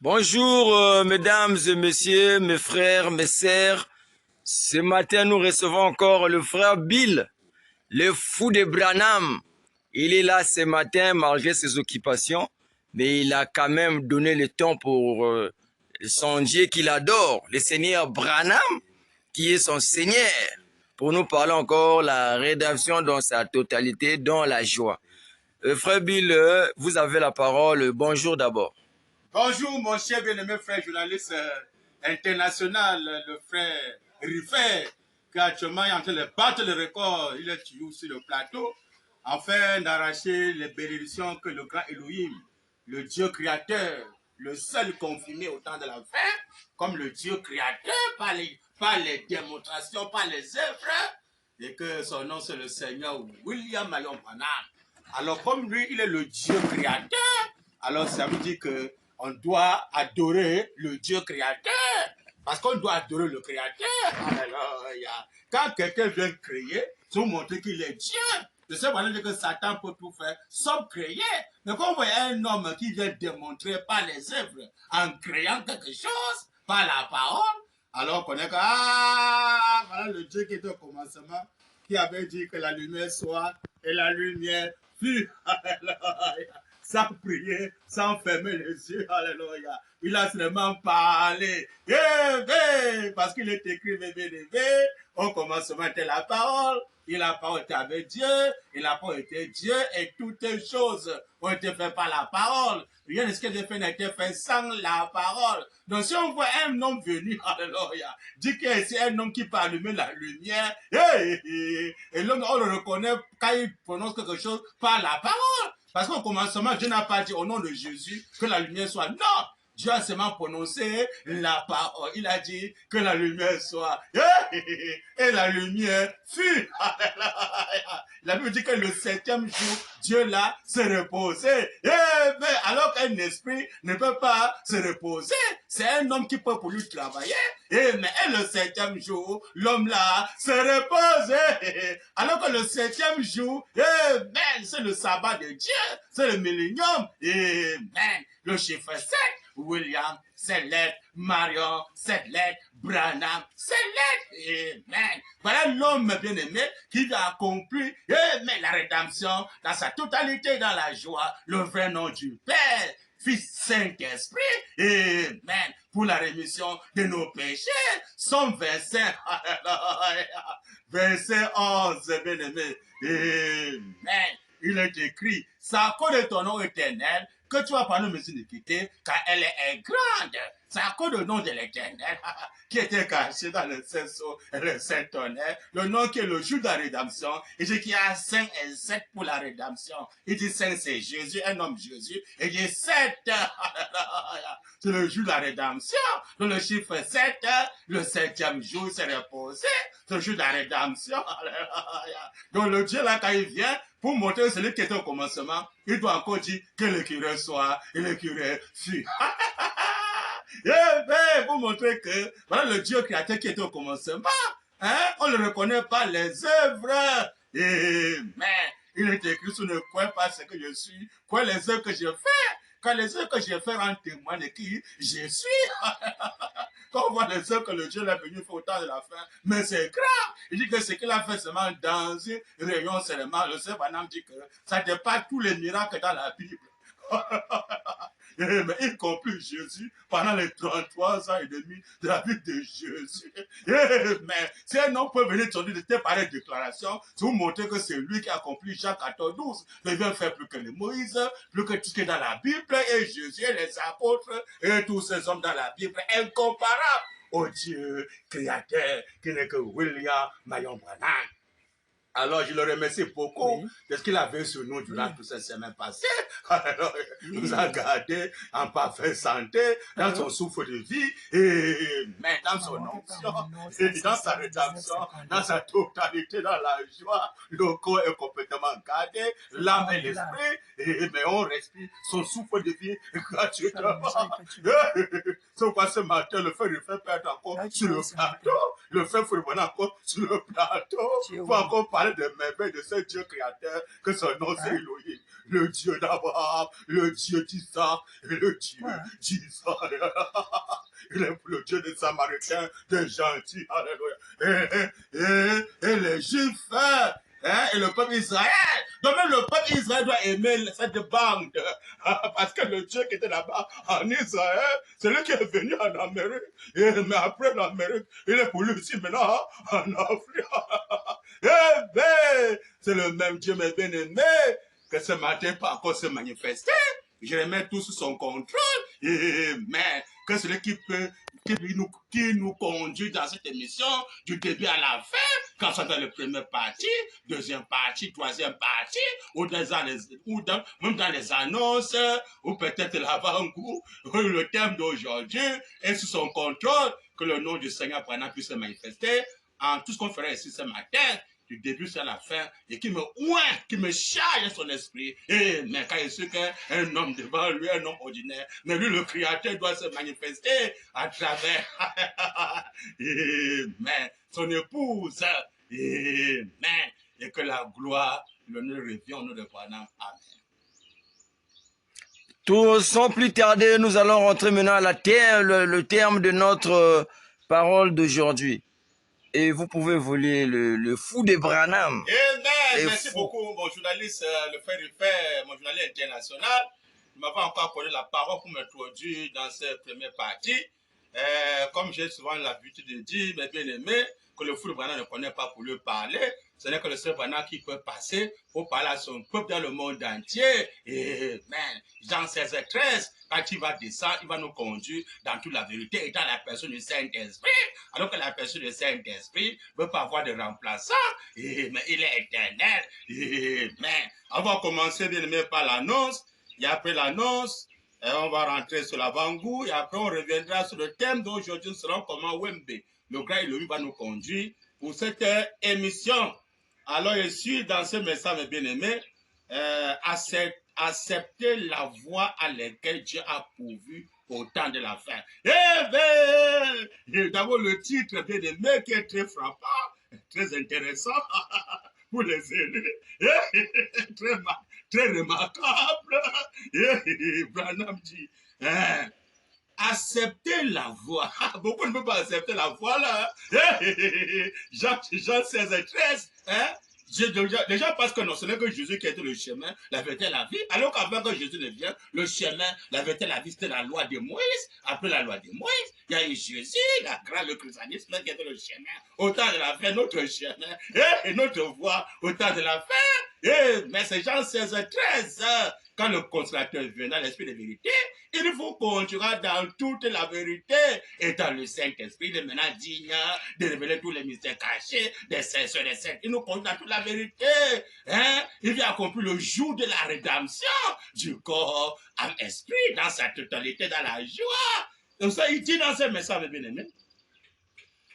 Bonjour, mesdames et messieurs, mes frères, mes sœurs. Ce matin, nous recevons encore le frère Bill, le fou de Branham. Il est là ce matin malgré ses occupations, mais il a quand même donné le temps pour son Dieu qu'il adore, le Seigneur Branham, qui est son Seigneur, pour nous parler encore la rédemption dans sa totalité, dans la joie. Frère Bill, vous avez la parole. Bonjour d'abord. Bonjour mon cher bien-aimé frère journaliste international, le frère Riffet, qui actuellement est en train de battre le record. Il est toujours sur le plateau, afin d'arracher les bénédictions que le grand Elohim, le Dieu créateur, le seul confirmé au temps de la fin, comme le Dieu créateur par les démonstrations, par les œuvres, et que son nom c'est le Seigneur William Mayon Branham. Alors comme lui, il est le Dieu créateur, alors ça veut dire que on doit adorer le Dieu créateur. Parce qu'on doit adorer le créateur. Alléluia. Quand quelqu'un vient créer, pour montrer qu'il est Dieu. De cette manière que Satan peut tout faire, sauf créer. Mais quand vous voyez un homme qui vient démontrer par les œuvres, en créant quelque chose, par la parole, alors on connaît que, voilà le Dieu qui est au commencement, qui avait dit que la lumière soit, et la lumière fut. Alléluia. Sans prier, sans fermer les yeux, alléluia. Il a seulement parlé. Parce qu'il est écrit, bébé, au commencement était la parole, et la parole était avec Dieu, et la parole était Dieu, et toutes les choses ont été faites par la parole. Rien de ce qui a été fait n'a été fait sans la parole. Donc si on voit un homme venir, alléluia, dit que c'est un homme qui peut allumer la lumière, et l'homme, on le reconnaît quand il prononce quelque chose par la parole. Parce qu'au commencement, Dieu n'a pas dit au nom de Jésus que la lumière soit. Non! Dieu a seulement prononcé la parole. Il a dit que la lumière soit. Et la lumière fut. Il a dit que le 7e jour, Dieu là se reposait. Mais alors qu'un esprit ne peut pas se reposer, c'est un homme qui peut pour lui travailler. Mais le 7e jour, l'homme là se repose. Alors que le 7e jour, c'est le sabbat de Dieu, c'est le millénium. Amen. Le chiffre 7, William, 7 lettres, Marion, 7 lettres, Branham, 7 lettres. Amen. Voilà l'homme bien-aimé qui va accomplir la rédemption dans sa totalité, dans la joie, le vrai nom du Père. Fils Saint-Esprit, amen, pour la rémission de nos péchés. Son verset, verset 11, bien-aimé, amen. Il est écrit, c'est à cause de ton nom éternel que tu vas pardonner mes iniquités, car elle est grande. C'est à cause du nom de l'Éternel qui était caché dans le Saint-Sceau et le Saint-Tonnerre, le nom qui est le jour de la rédemption. Il dit qu'il y a 5 et 7 pour la rédemption. Il dit 5 c'est Jésus, un homme Jésus. Et il dit 7, c'est le jour de la rédemption. Donc le chiffre 7, le 7e jour, c'est reposé. C'est le jour de la rédemption. Donc le Dieu là, quand il vient, pour montrer celui qui était au commencement, il doit encore dire que le curé soit et le curé fut. Pour montrer que voilà le Dieu créateur qui était au commencement. On ne le reconnaît pas les œuvres. Mais il est écrit sur ne crois pas ce que je suis, quoi les œuvres que je fais. Quand les œuvres que je fais en témoin de qui je suis. Quand on voit les œuvres que le Dieu est venu faire au temps de la fin, mais c'est grave. Il dit que ce qu'il a fait seulement dans une réunion seulement. Le Seigneur Branham dit que ça dépasse tous les miracles dans la Bible. Mais y compris Jésus, pendant les 33 ans et demi de la vie de Jésus. Mais si un homme peut venir te dire de tes pareilles déclarations, c'est vous montrer que c'est lui qui a accompli Jean 14, 12. Mais il vient faire plus que les Moïse, plus que tout ce qui est dans la Bible, et Jésus, et les apôtres, et tous ces hommes dans la Bible, incomparables au Dieu créateur, qui n'est que William Mayon Branham. Alors, je le remercie beaucoup de ce qu'il avait sur nous durant toutes ces semaines passées. Alors, il nous a gardés en parfaite santé, dans son souffle de vie, et mais dans son onction, et dans sa rédemption, dans sa totalité, dans la joie. Le corps est complètement gardé, l'âme et l'esprit, mais on respire son souffle de vie gratuitement. C'est quoi ce matin, le frère peut être encore sur le plateau, le frère faut encore sur le plateau, faut encore parler de merveilles de ce Dieu créateur, que son nom c'est Elohim. le Dieu d'Abraham, le Dieu d'Isaac, et le Dieu d'Israël. Il est le Dieu des Samaritains, des gentils. Alléluia. Et les Juifs, et le peuple Israël. Donc même le peuple Israël doit aimer cette bande. Parce que le Dieu qui était là-bas en Israël, c'est lui qui est venu en Amérique. Mais après l'Amérique, il est pour lui aussi maintenant en Afrique. Eh bien, c'est le même Dieu, mes bien-aimés, que ce matin, pas encore se manifester. Je les mets tous sous son contrôle. Mais que celui qui nous conduit dans cette émission, du début à la fin, quand c'est dans la première partie, deuxième partie, troisième partie, même dans les annonces, ou peut-être l'avant-goût, le thème d'aujourd'hui est sous son contrôle, que le nom du Seigneur puisse se manifester en tout ce qu'on ferait ici ce matin, du début à la fin, et qui me charge son esprit. Et mais quand il sait qu'un homme devant lui, un homme ordinaire, mais lui, le Créateur, doit se manifester à travers mais son épouse. Et que la gloire, l'honneur revient au nom de Branham. Amen. Tout sans plus tarder, nous allons rentrer maintenant à le terme de notre parole d'aujourd'hui. Et vous pouvez voler le fou de Branham. Merci beaucoup, mon journaliste, le frère Ruffer, mon journaliste international. Il m'avait encore accordé la parole pour m'introduire dans cette première partie. Comme j'ai souvent l'habitude de dire, mes bien-aimés, que le fou de Branham ne connaît pas pour lui parler. Ce n'est que le seul Branham qui peut passer pour parler à son peuple dans le monde entier. Et Jean 16 et 13, quand il va descendre, il va nous conduire dans toute la vérité et dans la personne du Saint-Esprit. Alors que la personne du Saint-Esprit ne veut pas avoir de remplaçant, mais il est éternel. On va commencer bien aimé par l'annonce. Et après l'annonce, on va rentrer sur l'avant-goût. Et après, on reviendra sur le thème d'aujourd'hui, selon comment Wembe, le grand Elohim, va nous conduire pour cette émission. Alors, je suis dans ce message, mes bien-aimés, accepter la voie à laquelle Dieu a pourvu au temps de la fin. D'abord, le titre, bien-aimé, qui est très frappant, très intéressant pour les élus, très remarquable. Branham dit, accepter la voie. Beaucoup ne peuvent pas accepter la voie là. Jean 16 et 13. Déjà parce que non, ce n'est que Jésus qui était le chemin, la vérité et la vie. Alors qu'avant que Jésus ne vienne, le chemin, la vérité et la vie, c'était la loi de Moïse. Après la loi de Moïse, il y a eu Jésus, le christianisme qui était le chemin. Au temps de la fin, notre chemin, et notre voie, au temps de la fin. Mais c'est Jean 16 et 13. Quand le consolateur vient dans l'esprit de vérité, il faut continuer dans toute la vérité et dans le Saint-Esprit, il est maintenant digne de révéler tous les mystères cachés des saints et des saintes. Il nous conduit dans toute la vérité. Il vient accomplir le jour de la rédemption du corps, âme, esprit, dans sa totalité, dans la joie. Donc ça, il dit dans ce message, bien aimé,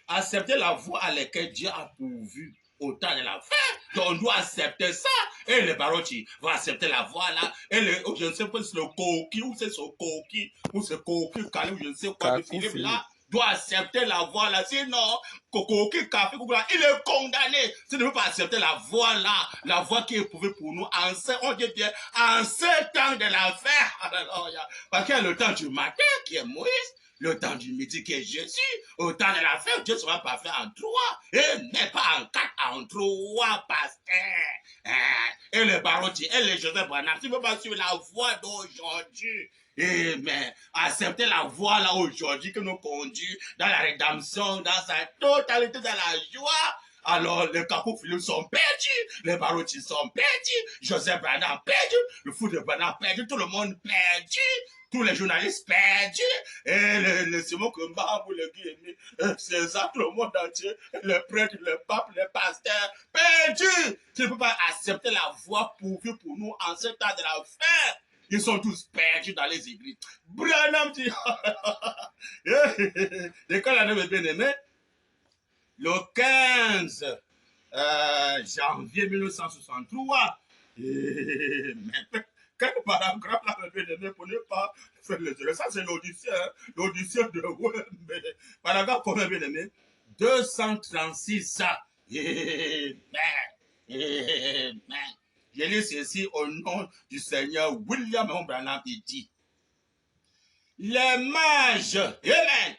accepter la voie à laquelle Dieu a pourvu au temps de la fin. Donc on doit accepter ça. Et les barotis vont accepter la voie là. Et je ne sais pas si c'est le coquille ou c'est ce coquille ou ce coquille calé ou je ne sais quoi de Philippe là doit accepter la voie là. Sinon, coquille café, il est condamné. Si ne veut pas accepter la voie là, la voie qui est éprouvée pour nous en ce temps de la fin. Parce qu'il y a le temps du matin qui est Moïse. Le temps du midi qui est Jésus, au temps de la fin, Dieu sera parfait en 3, et n'est pas en 4, en 3, pasteur. Et les barotis, et les Joseph Branham, tu ne peux pas suivre la voie d'aujourd'hui. Mais accepter la voie là aujourd'hui qui nous conduit dans la rédemption, dans sa totalité, dans la joie. Alors, les Capou Philippe sont perdus, les barotis sont perdus, Joseph Branham perdu, le fou de Branham perdu, tout le monde perdu. Tous les journalistes perdus, et les Simon Kumba, les Guillemets, c'est ça, tout le monde entier, les prêtres, les papes, les pasteurs, perdus. Tu ne peux pas accepter la voie pourvue pour nous en ce temps de la fin. Ils sont tous perdus dans les églises. Branham dit, et quand l'année est bien aimée, le 15 janvier 1963, quel paragraphe là, bien aimé, pour ne pas faire les erreurs. Ça, c'est l'audition de Wembe. Paragraphe combien, bien aimé? 236. Je lis ceci au nom du Seigneur. William Branham, il dit, les mages, amen,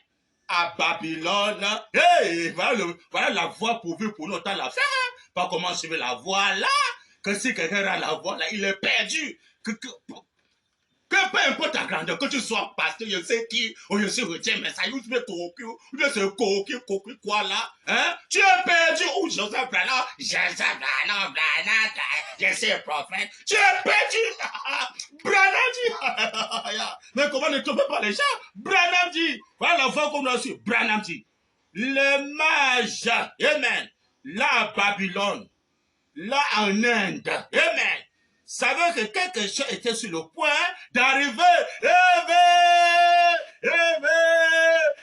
à Babylone, hey, voilà la voie pourvue pour nous, autant la faire. Pas comment suivre la voie là, que si quelqu'un a la voie là, il est perdu. Que peu importe ta grandeur, que tu sois pasteur, je sais qui, ou je sais retiens, mais ça, tu veux cocu, ou bien ce cocu, quoi là, hein? Tu es perdu, ou Joseph Branham, je sais prophète, tu es perdu, Branham dit, mais comment ne tromper pas les gens? Branham dit, voilà la voix qu'on a su, Branham dit, les mages, amen, là à Babylone, là en Inde, amen, savait que quelque chose était sur le point d'arriver.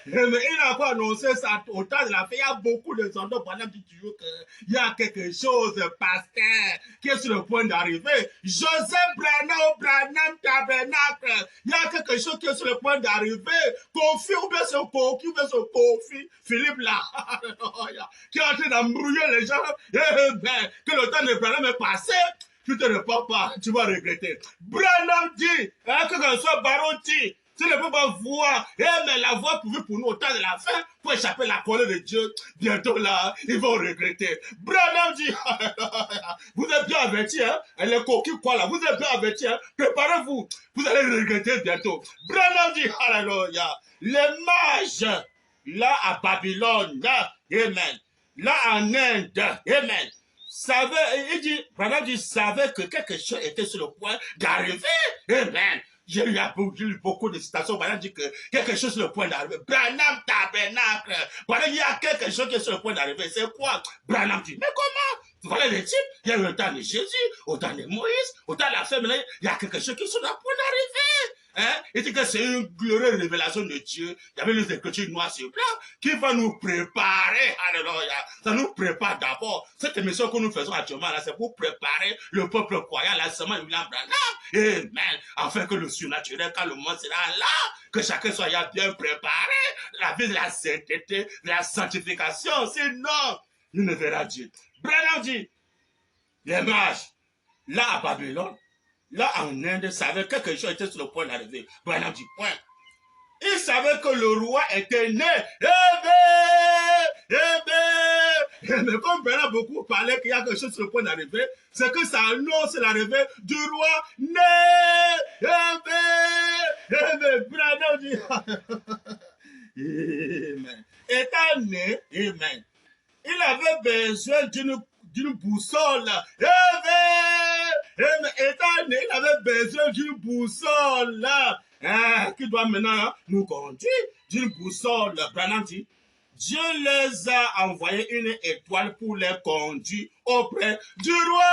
Il n'a pas annoncé ça au temps de la fête. Il y a beaucoup de endroits pendant toujours qu'il y a quelque chose, pasteur, qui est sur le point d'arriver. Joseph Branham Tabernacle. Il y a quelque chose qui est sur le point d'arriver. Kofi, ou bien ce Kofi, Philippe là, qui est en train d'embrouiller les gens. Que le temps de Branham est passé. Tu te réponds pas, tu vas regretter. Branham dit, hein, que ce soit Baron dit, tu ne peux pas voir, mais la voie pourvue pour nous au temps de la fin, pour échapper à la colère de Dieu, bientôt là, ils vont regretter. Branham dit, vous êtes bien avertis, hein, les coquilles quoi là, vous êtes bien avertis, hein, préparez-vous, vous allez regretter bientôt. Branham dit, alléluia, les mages, là à Babylone, là, amen, là en Inde, amen, Branham dit, savait que quelque chose était sur le point d'arriver. Amen. J'ai lu beaucoup de citations. Branham dit que quelque chose est sur le point d'arriver. Branham Tabernacle. Branham dit, il y a quelque chose qui est sur le point d'arriver. C'est quoi? Branham dit, mais comment? Voilà les types. Il y a eu le temps de Jésus, au temps de Moïse, au temps de la femme. Il y a quelque chose qui est sur le point d'arriver. Hein? Il dit que c'est une glorieuse révélation de Dieu. Il y avait les écritures noires sur blanc qui va nous préparer. Alléluia. Ça nous prépare d'abord. Cette émission que nous faisons actuellement là, c'est pour préparer le peuple croyant la semaine William Branham. Amen. Afin que le surnaturel, quand le monde sera là, que chacun soit bien préparé, la vie de la sainteté, de la sanctification. Sinon, il ne verra Dieu. Branham dit, les mages, là à Babylone, là en Inde, savaient que quelque chose était sur le point d'arriver. Branham dit, point. Il savait que le roi était né. Mais comme Branham beaucoup parlait qu'il y a quelque chose sur le point d'arriver, c'est que ça annonce l'arrivée du roi né. Branham dit, amen. Étant né, amen, il avait besoin d'une boussole. Étant né, il avait besoin d'une boussole qui doit maintenant nous conduire, d'une boussole. Branham dit, Dieu les a envoyé une étoile pour les conduire auprès du roi.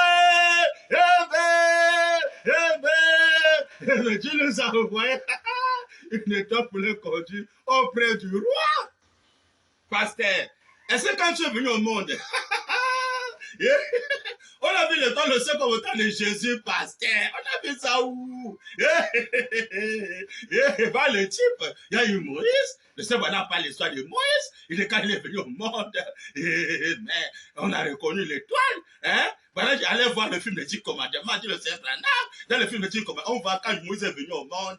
Dieu les a envoyé une étoile pour les conduire auprès du roi. Pasteur, est-ce que quand tu es venu au monde, on a vu l'étoile le seul comme au temps de Jésus, pasteur. On a vu ça où? Va le type, il y a eu Moïse. Le Seigneur n'a pas l'histoire de Moïse. Il est quand il est venu au monde. Mais on a reconnu l'étoile. Hein? Voilà, j'allais voir le film de 10 commandements, dit le Seigneur Branham. Dans le film de 10 commandements, on voit quand Moïse est venu au monde.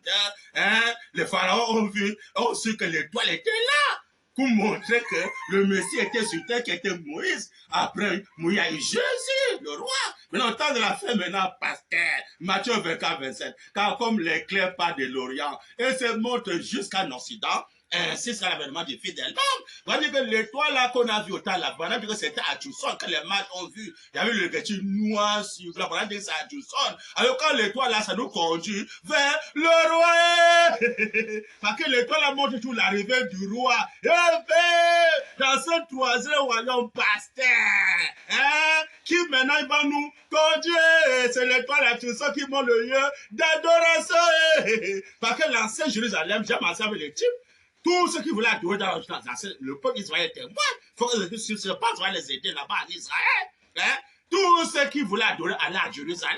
Hein? Les pharaons ont su que l'étoile était là. Pour montrer que le Messie était sur terre, qui était Moïse. Après, il y a eu Jésus, le roi. Maintenant, au temps de la fin, maintenant, pasteur, Matthieu 24, 27, car comme l'éclair part de l'Orient et se monte jusqu'en Occident, ainsi sera l'avènement du Fils de l'homme. On va dire que l'étoile là qu'on a vu au temps là, on a dit que c'était à Tucson, que les mages ont vu. Il y avait le gâteau noir sur blanc, on a dit que c'est à Tucson. Alors quand l'étoile là, ça nous conduit vers le roi. Parce que l'étoile là montre tout l'arrivée du roi. Dans ce troisième royaume pasteur, qui maintenant il va nous conduire. C'est l'étoile à Tucson qui montre le lieu d'adoration. Parce que l'ancien Jérusalem, j'aime ensemble les types. Tous ceux qui voulaient adorer dans le peuple israélien était moi. Il faut que je pense qu'on va les aider là-bas en Israël. Tous ceux qui voulaient adorer allaient à Jérusalem.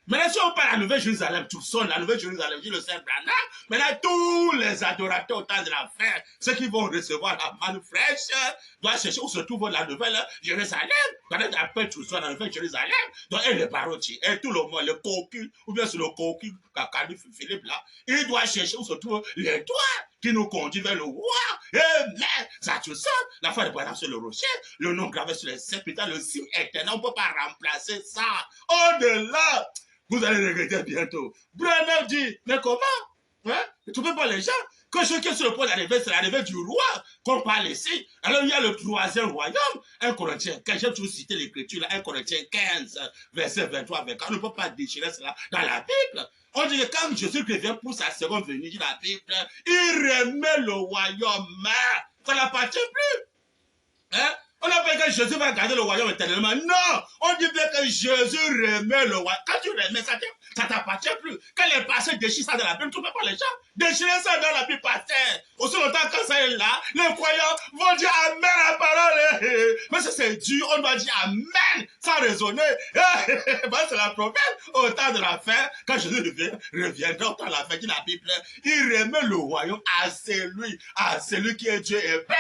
Maintenant, si on parle de la Nouvelle Jérusalem, tout son, la Nouvelle Jérusalem, dit le Saint Branham, maintenant tous les adorateurs au temps de la fin, ceux qui vont recevoir la manne fraîche, doivent chercher où se trouve la Nouvelle Jérusalem. Quand on appelle tout ça la Nouvelle Jérusalem, donc et les barotiers, et tout le monde, le cocu, ou bien sur le cocu, Cacadu Philippe là, il doit chercher où se trouve l'étoile qui nous conduit vers le roi. Et mais, ça tout ça, la foi de Branham sur le rocher, le nom gravé sur les 7 putain, le signe éternel, on ne peut pas remplacer ça. Au-delà, vous allez regretter bientôt. Branham dit, mais comment? Hein? Tu ne peux pas les gens. Que ce qui est sur le point d'arriver, c'est l'arrivée du roi qu'on parle ici. Alors il y a le troisième royaume, 1 Corinthiens, quand j'aime toujours citer l'écriture, 1 Corinthiens 15, verset 23, 24. On ne peut pas déchirer cela dans la Bible. On dit que quand Jésus revient pour sa seconde venue, dit la Bible, il remet le royaume. Ça n'appartient plus. Hein? On n'a pas que Jésus va garder le royaume éternellement. Non! On dit bien que Jésus remet le royaume. Quand tu remets ça, ça t'appartient plus. Quand les pasteurs déchirent ça dans la Bible, tu ne peux pas les gens déchirer ça dans la Bible, pasteur. Aussi longtemps que ça est là, les croyants vont dire Amen à la parole. Mais si c'est dur, on doit dire Amen sans raisonner. C'est la problème. Au temps de la fin, quand Jésus reviendra au temps de la fin, dit la Bible, il remet le royaume à celui qui est Dieu et Père.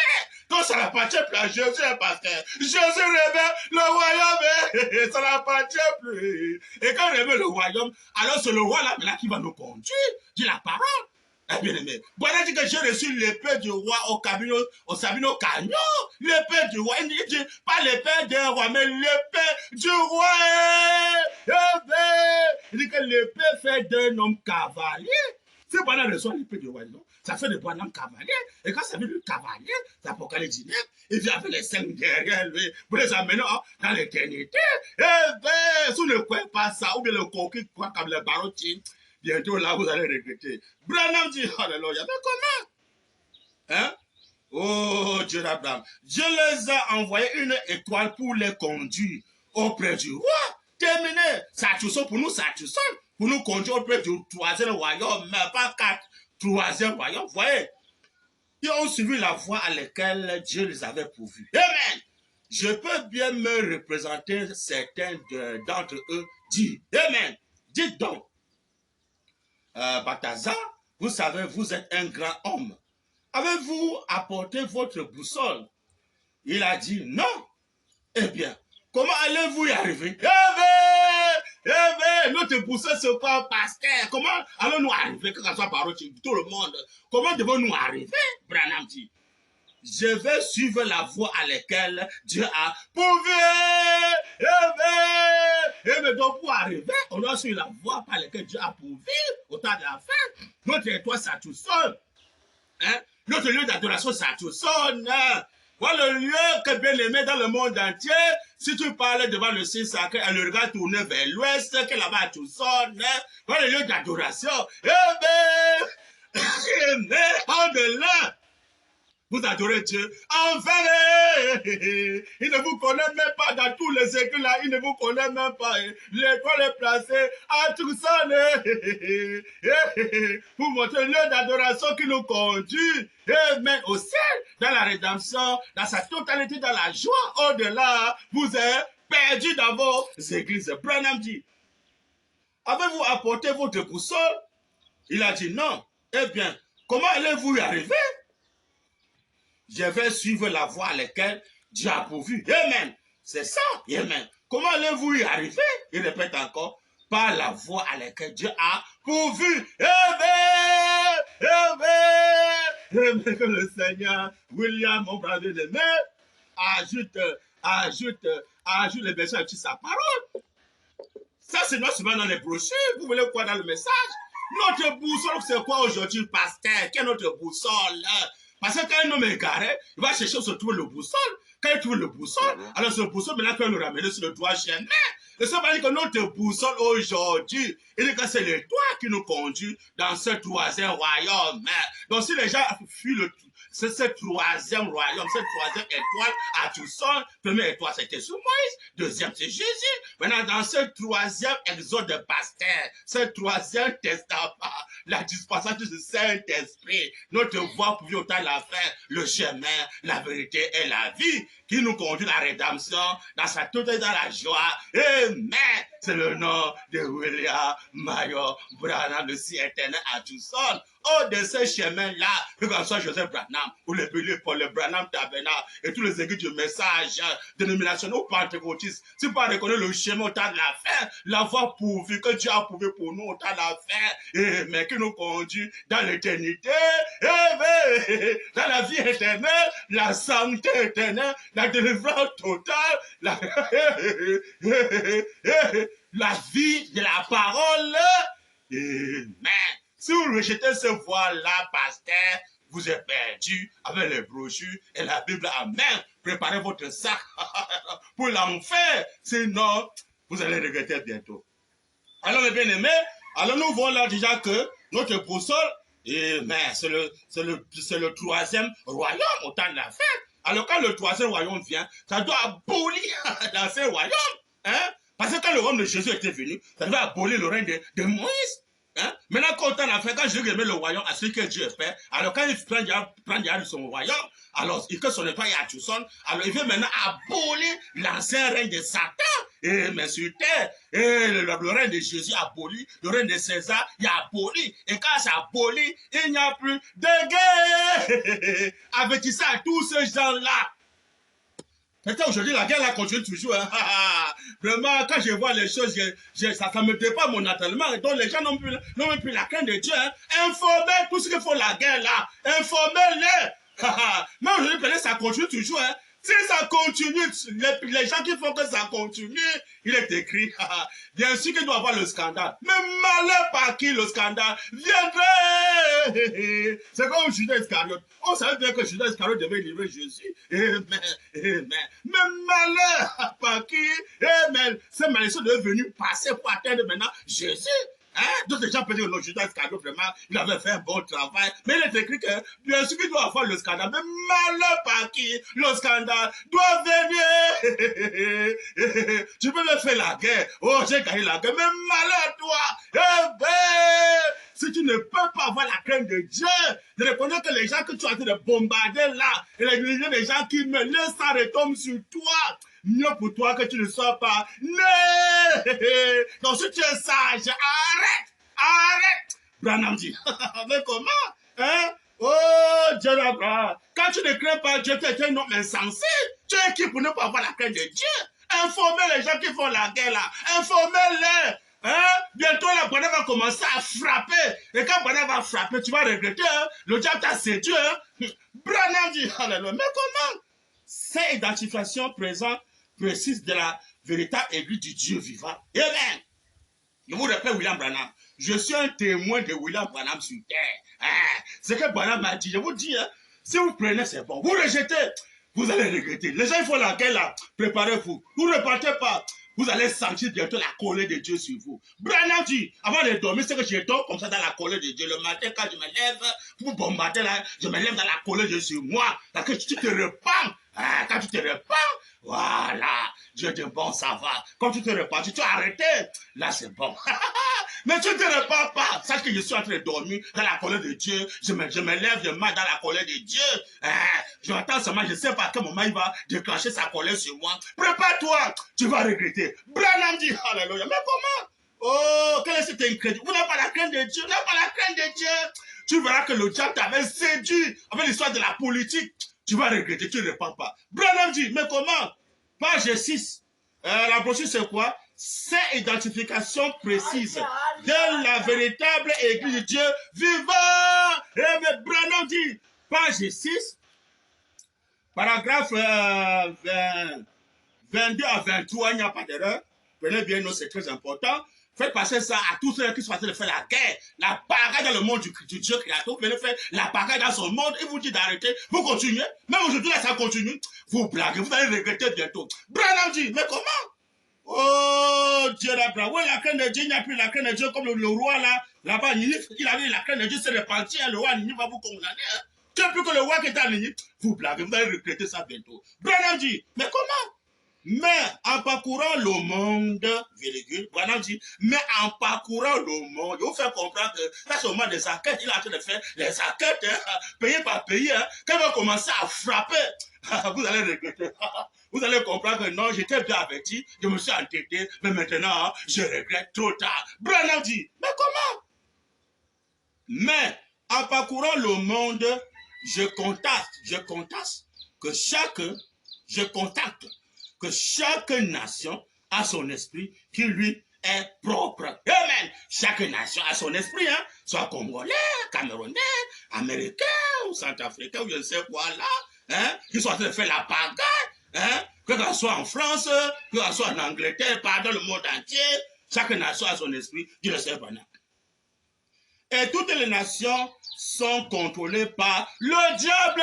Donc ça n'appartient plus à Jésus, parce que Jésus remet le royaume, ça n'appartient plus. Et quand il remet le royaume, alors c'est le roi là qui va nous conduire, dit la parole. Eh bien aimé, voilà dit que j'ai reçu l'épée du roi au Sabino Cagnon, l'épée du roi, il dit pas l'épée d'un roi, mais l'épée du roi. Il dit que l'épée fait d'un homme cavalier. C'est Branham reçoit l'épée du roi, non? Ça fait de Branham cavalier. Et quand ça veut du cavalier, c'est Apocalypse 19, il vient avec les 5 derrière lui pour les amener dans l'éternité. Eh bien, si vous ne croyez pas ça, ou bien le coquille croit comme le barotin, bientôt là, vous allez regretter. Branham dit, alléluia, mais comment? Hein? Oh, Dieu d'Abraham. Dieu les a envoyé une étoile pour les conduire auprès du roi. Terminé. Ça tout ça pour nous, ça tout ça. Pour nous conduire auprès du troisième royaume, mais pas 4. Troisième royaume, vous voyez, ils ont suivi la voie à laquelle Dieu les avait pourvus. Amen. Je peux bien me représenter certains d'entre eux dire, Amen. Dites donc, Balthazar, vous savez, vous êtes un grand homme. Avez-vous apporté votre boussole? Il a dit non. Eh bien, comment allez-vous y arriver? Notre boussole se prend pasteur. Comment allons-nous arriver, que ce soit par tout le monde? Comment devons-nous arriver? Branham dit, je vais suivre la voie à laquelle Dieu a pourvu. Mais donc pour arriver, on doit suivre la voie par laquelle Dieu a pourvu au temps de la fin. Notre étoile, ça tout sonne. Hein? Notre lieu d'adoration, ça tout sonne. Voilà le lieu que bien aimé dans le monde entier. Si tu parles devant le signe sacré, elle le regard tourné vers l'ouest, que là-bas tout sonne. Voilà le lieu d'adoration. Au-delà, vous adorez Dieu. Enfin, il ne vous connaît même pas dans tous les écrits là. Il ne vous connaît même pas. L'étoile est placée à Tucson. Pour montrer le lieu d'adoration qui nous conduit. Mais au ciel, dans la rédemption, dans sa totalité, dans la joie, au-delà, vous êtes perdus dans vos églises. Branham dit, avez-vous apporté votre boussole? Il a dit non. Eh bien, comment allez-vous y arriver? Je vais suivre la voie à laquelle Dieu a pourvu. Amen. C'est ça. Amen. Comment allez-vous y arriver? Il répète encore. Par la voie à laquelle Dieu a pourvu. Amen. Amen. Que le Seigneur, William, mon brave aimé, ajoute les messages de sa parole. Ça, c'est non seulement dans les brochures. Vous voulez quoi dans le message? Notre boussole, c'est quoi aujourd'hui, pasteur? Quelle est notre boussole? Parce que quand un homme est garé, il va chercher où se trouve le boussole. Quand il trouve le boussole, alors ce boussole, maintenant, quand il le ramène sur le doigt jamais. Et ça veut dire que notre boussole aujourd'hui, il dit que c'est l'étoile qui nous conduit dans ce troisième royaume. Donc si les gens fuient c'est ce troisième royaume, cette troisième étoile à tout seul. Première étoile, c'était sous Moïse. Deuxième, c'est Jésus. Maintenant, dans ce troisième exode de Pasteur, ce troisième testament, la dispensation du Saint-Esprit, notre voie pour vivre la fin, le chemin, la vérité et la vie, qui nous conduit à la rédemption, dans sa totalité, dans la joie. Amen. C'est le nom de William Mayo Branham, le si éternel à tout seul. Oh, de ce chemin-là, que ce soit Joseph Branham, ou le Billy Paul, le Branham Tabernacle, et tous les églises du message dénominationnel ou pentecôtistes, si pas reconnaître le chemin au temps de la fin, la voie pourvue que Dieu a pourvu pour nous au temps de la fin, mais qui nous conduit dans l'éternité, dans la vie éternelle, la santé éternelle, la délivrance totale, la vie de la parole. Amen. Si vous rejetez ce voie-là, pasteur, vous êtes perdu avec les brochures et la Bible en main. Préparez votre sac pour l'enfer. Sinon, vous allez regretter bientôt. Alors, mes bien-aimés, alors nous voyons là déjà que notre boussole, c'est le troisième royaume au temps de la fin. Alors, quand le troisième royaume vient, ça doit abolir l'ancien royaume. Hein? Parce que quand le royaume de Jésus était venu, ça doit abolir le règne de Moïse. Hein? Maintenant, quand on a fait, quand Jésus remet le royaume à ce que Dieu fait, alors quand il prend de son royaume, alors que son étoile est à tout seul, alors il veut maintenant abolir l'ancien règne de Satan. Et mais sur terre, et le règne de Jésus aboli, le règne de César, il a aboli. Et quand c'est aboli, il n'y a plus de guerre. Avertissez à tous ces gens-là. Peut-être aujourd'hui, la guerre là continue toujours. Hein. Vraiment, quand je vois les choses, ça me dépasse mon attellement. Donc les gens n'ont même plus la crainte de Dieu. Hein. Informez tout ce qu'il faut la guerre là. Informez-les. Mais aujourd'hui, peut-être ça continue toujours. Hein. Si ça continue, les gens qui font que ça continue, il est écrit, bien sûr qu'il doit y avoir le scandale. Mais malheur par qui le scandale viendrait. C'est comme Judas Iscariote. On savait bien que Judas Iscariote devait livrer Jésus. Mais malheur par qui, ces malédictions sont devenues passer pour atteindre maintenant Jésus. Hein? D'autres gens peuvent dire que Judas Iscariote, vraiment, il avait fait un bon travail. Mais il est écrit que, bien sûr qu'il doit avoir le scandale. Mais malheur par qui le scandale doit venir. Tu peux me faire la guerre. Oh, j'ai gagné la guerre. Mais malheur toi. Si tu ne peux pas avoir la crainte de Dieu, de reconnaître que les gens que tu as en train de bombarder là, et les gens qui me laissent, ça retombe sur toi. Mieux pour toi que tu ne sois pas né. Donc si tu es sage, arrête. Branham dit, mais comment? Hein? Oh, Dieu d'Abraham. Quand tu ne crains pas Dieu, tu es un homme insensé. Tu es qui pour ne pas avoir la crainte de Dieu? Informez les gens qui font la guerre là. Informez-les. Hein? Bientôt la bonne va commencer à frapper. Et quand bonne va frapper, tu vas regretter. Hein? Le diable t'a séduit. Hein? Branham dit, alléluia. Mais comment? C'est identification présente précise de la véritable église du Dieu vivant. Amen. Je vous rappelle William Branham. Je suis un témoin de William Branham sur terre. Hein? Ce que Branham m'a dit, je vous dis, hein, si vous prenez, c'est bon. Vous rejetez, vous allez regretter. Les gens, il faut la guerre là. Préparez-vous. Vous ne partez pas. Vous allez sentir bientôt la colère de Dieu sur vous. Branham dit, avant de dormir, c'est que je dors comme ça dans la colère de Dieu. Le matin, quand je me lève, pour bombarder là, je me lève dans la colère de Dieu sur moi. Parce que tu te repens. Ah, quand tu te repens, voilà, Dieu est bon, ça va. Quand tu te repens, tu t'es arrêté, là c'est bon. Mais tu ne te repens pas. Sache que je suis en train de dormir dans la colère de Dieu. Je me lève, je marche dans la colère de Dieu. J'entends seulement, je ne sais pas à quel moment il va déclencher sa colère sur moi. Prépare-toi, tu vas regretter. Branham dit, alléluia, mais comment? Oh, quelle est cette incrédulité? Vous n'avez pas la crainte de Dieu, vous n'avez pas la crainte de Dieu. Tu verras que le diable t'avait séduit avec l'histoire de la politique. Tu vas regretter, tu ne réponds pas. Branham dit, mais comment? Page 6. La brochure, c'est quoi? C'est identification précise de la véritable église de Dieu vivant. Et mais Branham dit, page 6, paragraphe 22 à 23, il n'y a pas d'erreur. Prenez bien note, c'est très important. Faites passer ça à tous ceux qui sont en train de faire la guerre, la bagarre dans le monde du Dieu créateur. Vous venez faire la bagarre dans son monde et vous dites d'arrêter. Vous continuez. Même aujourd'hui, là, ça continue. Vous blaguez, vous allez regretter bientôt. Branham dit, mais comment? Oh, Dieu d'Abraham. Oui, la crainte de Dieu, il n'y a plus la crainte de Dieu comme le roi là. Là-bas, il avait la crainte de Dieu, c'est repenti. Hein, le roi, il va vous condamner. Hein. plus que le roi qui est aligné. Vous blaguez, vous allez regretter ça bientôt. Branham dit, mais comment? Mais en parcourant le monde, virgule, Branham dit, mais en parcourant le monde, il faut faire comprendre que ça c'est au moment des enquêtes, il est en train de faire les enquêtes, pays par pays, quand il va commencer à frapper, vous allez regretter. Vous allez comprendre que non, j'étais bien averti, je me suis entêté, mais maintenant, je regrette trop tard. Branham dit, mais comment? Mais en parcourant le monde, je constate que chaque nation a son esprit qui lui est propre. Amen. Chaque nation a son esprit, hein? Soit congolais, camerounais, américain ou centrafricain ou je ne sais quoi là, hein? Qui sont en train de faire la pagaille, hein? Que ce soit en France, que ce soit en Angleterre, dans le monde entier, chaque nation a son esprit, Dieu le sait pendant. Et toutes les nations sont contrôlées par le diable.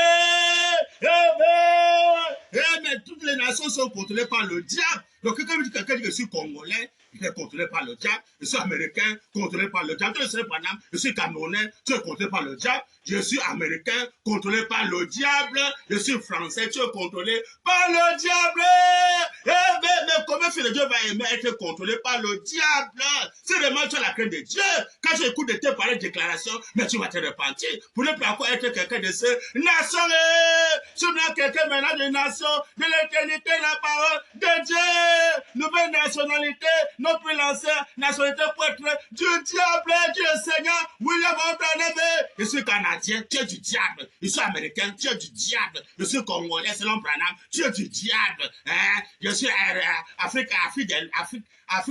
Mais toutes les nations sont contrôlées par le diable. Donc, quelqu'un dit que je suis congolais, il est contrôlé par le diable. Je suis américain, contrôlé par le diable. Je suis camerounais, tu es contrôlé par le diable. Je suis américain, contrôlé par le diable. Je suis français, tu es contrôlé par le diable. Mais comment Dieu va aimer être contrôlé par le diable? Si vraiment tu as la crainte de Dieu, quand tu écoutes de tes paroles de déclaration, mais tu vas te repentir. Pour ne plus encore être quelqu'un de ces nations. Tu es quelqu'un maintenant des nations, de l'éternité, la parole de Dieu. Nouvelle nationalité, non plus l'ancienne nationalité pour être du diable, Dieu Seigneur. William Branham, je suis canadien, tu es du diable. Je suis américain, tu es du diable. Je suis congolais, selon Branham, tu es du diable. Hein? Je suis Afrique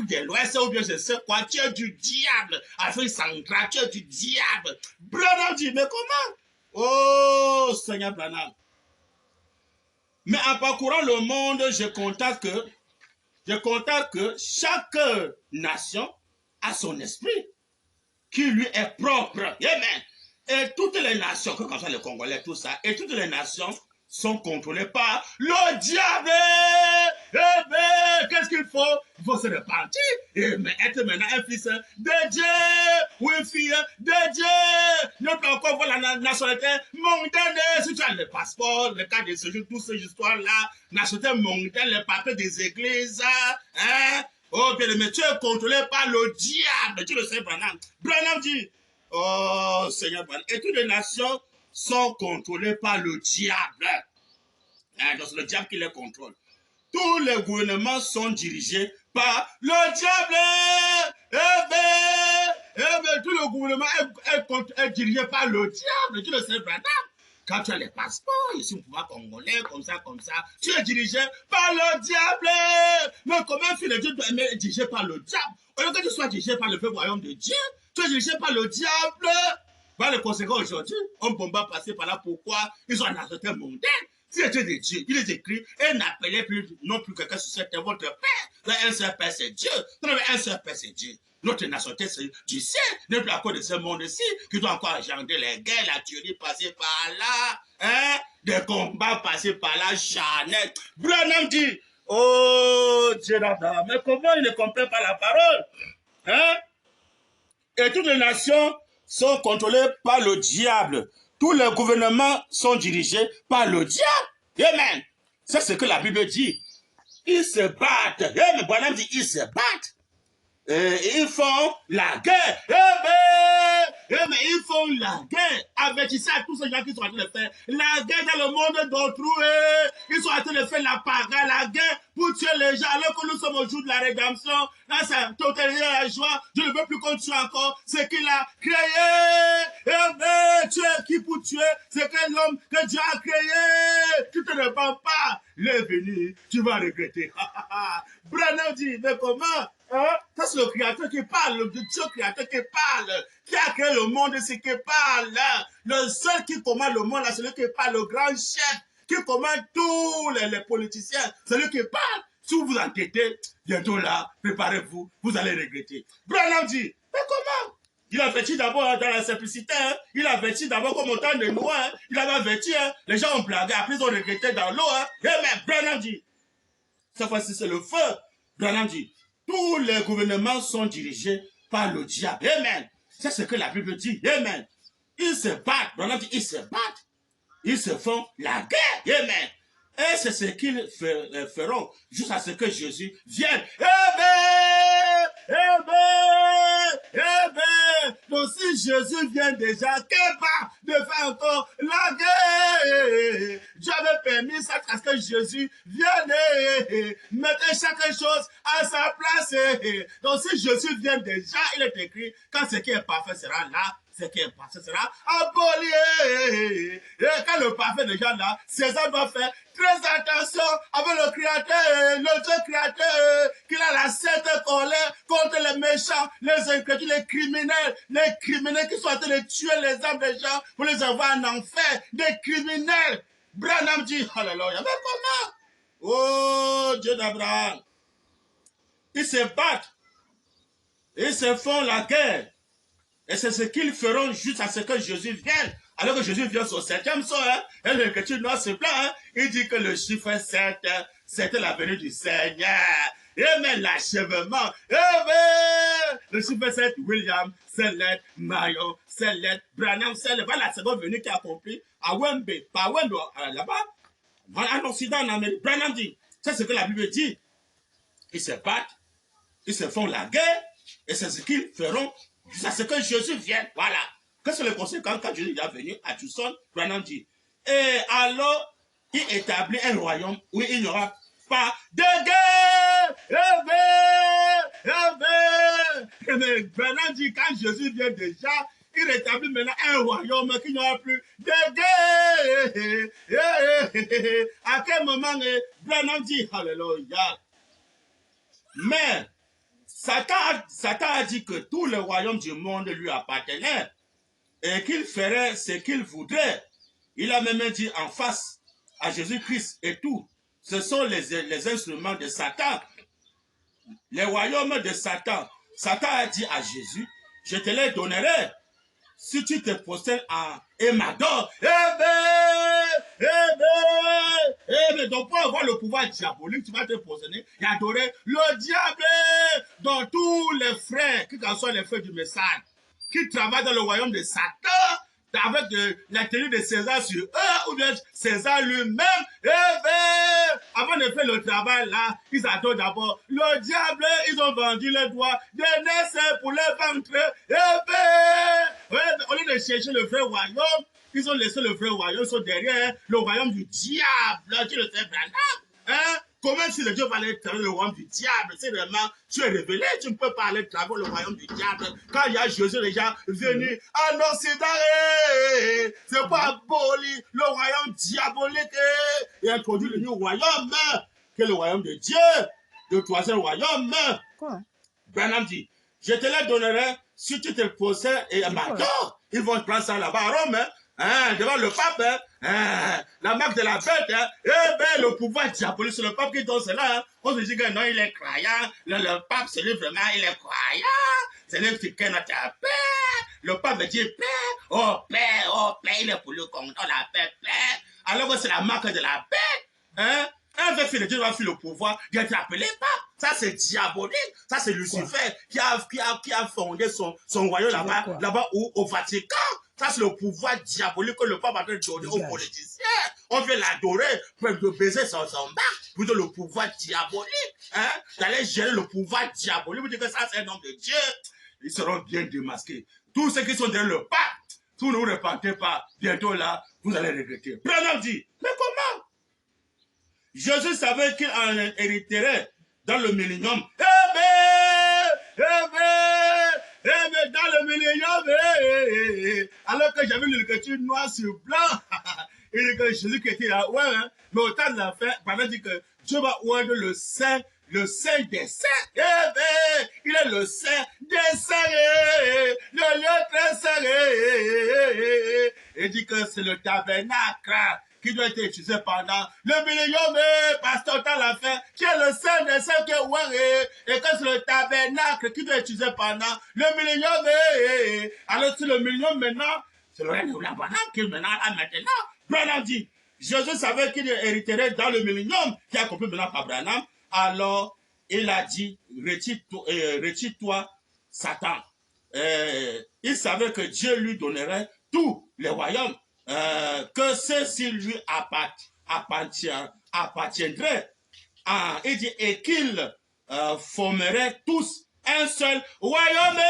de l'Ouest, ou bien je sais quoi, tu es du diable. Afrique centrale, tu es du diable. Branham dit, mais comment? Oh, Seigneur Branham. Mais en parcourant le monde, je constate que chaque nation a son esprit qui lui est propre. Amen. Et toutes les nations, comme ça les Congolais, tout ça, et toutes les nations sont contrôlées par le diable. Qu'est-ce qu'il faut? Il faut se repentir et être maintenant un fils de Dieu ou une fille de Dieu. Ne peut encore voir la nationalité mondaine. Si tu as le passeport, le cas de séjour, toutes ces histoires-là, nationalité mondaine, les papiers des églises, hein? Oh, bien, mais tu es contrôlé par le diable. Tu le sais, Branham. Branham dit, oh, Seigneur Branham, et toutes les nations sont contrôlées par le diable. Hein, donc c'est le diable qui les contrôle. Tous les gouvernements sont dirigés par le diable. Tout le gouvernement est dirigé par le diable. Tu le sais, Branham. Quand tu as les passeports, ici, au pouvoir congolais, comme ça, tu es dirigé par le diable. Mais comment fait le Dieu doit être dirigé par le diable? Au lieu que tu sois dirigé par le vrai royaume de Dieu, tu es dirigé par le diable. Voilà les conséquences aujourd'hui. On ne peut pas passer par là. Pourquoi? Ils ont un nationalité mondaine. Si c'était de Dieu, il est écrit, et n'appelez plus non plus quelqu'un sur cette terre, votre Père. Un seul Père, c'est Dieu. Un seul Père, c'est Dieu. Notre nationalité, c'est du ciel, n'est plus à cause de ce monde-ci, qui doit encore engendrer les guerres, la tuerie passer par là, hein? Des combats passés par là, charnel. Branham dit, oh Dieu d'Abraham, mais comment il ne comprend pas la parole? Hein? Et toutes les nations sont contrôlées par le diable. Tous les gouvernements sont dirigés par le diable. Amen. C'est ce que la Bible dit. Ils se battent. Amen. Branham dit, ils se battent. Ils font la guerre. Mais ils font la guerre. Avertissez à tous ces gens qui sont en train de faire la guerre dans le monde d'autrui. Ils sont en train de faire la pagaille, la guerre pour tuer les gens. Alors que nous sommes au jour de la rédemption. Là, c'est totalement la joie. Je ne veux plus qu'on tue encore ce qu'il a créé. Tuer qui pour tuer? C'est que l'homme que Dieu a créé. Tu te repens pas. Il est venu. Tu vas regretter. Branham dit, mais comment? Hein? Ça, c'est le créateur qui parle, le Dieu créateur qui parle, qui a créé le monde, c'est qui parle. Le seul qui commande le monde, c'est celui qui parle, le grand chef, qui commande tous les politiciens, c'est lui qui parle. Si vous vous entêtez, bientôt là, préparez-vous, vous allez regretter. Branham dit, mais comment? Il a averti d'abord dans la simplicité, hein? Il a averti d'abord comme autant de noix, hein? Il avait averti, hein? Les gens ont blagué, après ils ont regretté dans l'eau. Hein? Et même Branham dit, cette fois-ci c'est le feu. Branham dit, tous les gouvernements sont dirigés par le diable. Amen. C'est ce que la Bible dit. Amen. Ils se battent. Branham dit, ils se battent. ils se font la guerre. Amen. Et c'est ce qu'ils feront jusqu'à ce que Jésus vienne. Donc si Jésus vient déjà, qu'est-ce pas de faire encore la guerre? Dieu avait permis ça parce que Jésus vienne. Mettez chaque chose à sa place. Donc si Jésus vient déjà, il est écrit, quand ce qui est parfait sera là, ce qui est parfait sera aboli. Et quand le parfait est déjà là, César doit faire très attention avec le Créateur, le Dieu Créateur, qu'il a la sainte colère contre les méchants, les incrédules, les criminels qui sont en train de tuer les âmes des gens pour les avoir en enfer, des criminels. Branham dit, alléluia, mais comment? Oh, Dieu d'Abraham. Ils se battent, ils se font la guerre. Et c'est ce qu'ils feront jusqu'à ce que Jésus vienne. Alors que Jésus vient sur 7e son, hein, et l'écriture noir sur blanc, hein, il dit que le chiffre 7, c'était la venue du Seigneur. Et même l'achèvement. Le chiffre 7, William, Sellet, Mayo, Sellet, Branham, Sellet. Voilà la seconde venue qui a accompli à Wembe, pas Wembe, là-bas, en Occident, en Amérique. Branham dit, c'est ce que la Bible dit. Ils se battent, ils se font la guerre, et c'est ce qu'ils feront jusqu'à ce que Jésus vienne. Voilà. Qu'est-ce que le conséquent quand Jésus est venu à Tucson? Branham dit. Et alors, il établit un royaume où il n'y aura pas de guerre. Mais Branham dit, quand Jésus vient déjà, il établit maintenant un royaume qui n'y aura plus de guerre. À quel moment Branham dit, alléluia. Mais Satan a dit que tout le royaume du monde lui appartenait et qu'il ferait ce qu'il voudrait. Il a même dit en face à Jésus-Christ et tout. Ce sont les instruments de Satan. Les royaumes de Satan. Satan a dit à Jésus, je te les donnerai si tu te possèdes en Émador. Donc pour avoir le pouvoir diabolique, tu vas te posséder et adorer le diable. Donc tous les frères, qui soient les frères du message, qui travaillent dans le royaume de Satan, avec la tenue de César sur eux, ou bien César lui-même, avant de faire le travail là, ils adorent d'abord le diable, ils ont vendu les droits de naissance pour les ventre. Au lieu de chercher le vrai royaume, ils ont laissé le vrai royaume, ils sont derrière le royaume du diable. Tu le sais, Branham? Comment si le Dieu va aller travailler le royaume du diable? C'est vraiment, tu es révélé, tu ne peux pas aller travailler le royaume du diable. Quand il y a Jésus déjà venu en Occident, c'est pas abolir le royaume diabolique et introduire le nouveau royaume, qui est le royaume de Dieu, le troisième royaume. Quoi? Branham dit, je te les donnerai si tu te possèdes et m'adores. Ils vont prendre ça là-bas à Rome, devant le pape, la marque de la bête, le pouvoir diabolique sur le pape qui donne cela. On se dit que non, il est croyant. Le pape, c'est lui vraiment, il est croyant. C'est lui qui crée notre paix. Le pape dit paix, oh paix, il est pour le compte, la paix. Alors que c'est la marque de la bête. Un veut de Dieu va faire le pouvoir d'être appelé pape. Ça, c'est diabolique. Ça, c'est Lucifer qui a fondé son royaume là-bas au Vatican. Ça, c'est le pouvoir diabolique que le pape a donné aux politiciens. On veut l'adorer, pour baiser son bac, plutôt le pouvoir diabolique. D'aller gérer le pouvoir diabolique. Vous dites que ça, c'est un homme de Dieu. Ils seront bien démasqués. Tous ceux qui sont derrière le pape, si vous ne vous repentez pas, bientôt là, vous allez regretter. Branham dit, mais comment? Jésus savait qu'il en hériterait dans le millénium. Dans le millénium, alors que j'avais l'écriture noire sur blanc, il dit que Jésus qui était là, ouais, mais au temps de la fin, pendant dit que Dieu va oindre le saint des saints. Il est le saint des saints, le lieu très saint. Il dit que c'est le tabernacle qui doit être utilisé pendant le millénium, pasteur, dans la fin, qui est le saint des saints qui est ouaré, et que c'est le tabernacle qui doit être utilisé pendant le millénium. Alors, si le millénium maintenant, c'est le règne de Branham qui est maintenant. Branham dit, Jésus savait qu'il hériterait dans le millénium qui est accompli maintenant par Branham. Alors, il a dit, retire-toi, Satan. Il savait que Dieu lui donnerait tous les royaumes que ceci lui appartiendrait. Ah, il dit, et qu'ils formeraient tous un seul royaume.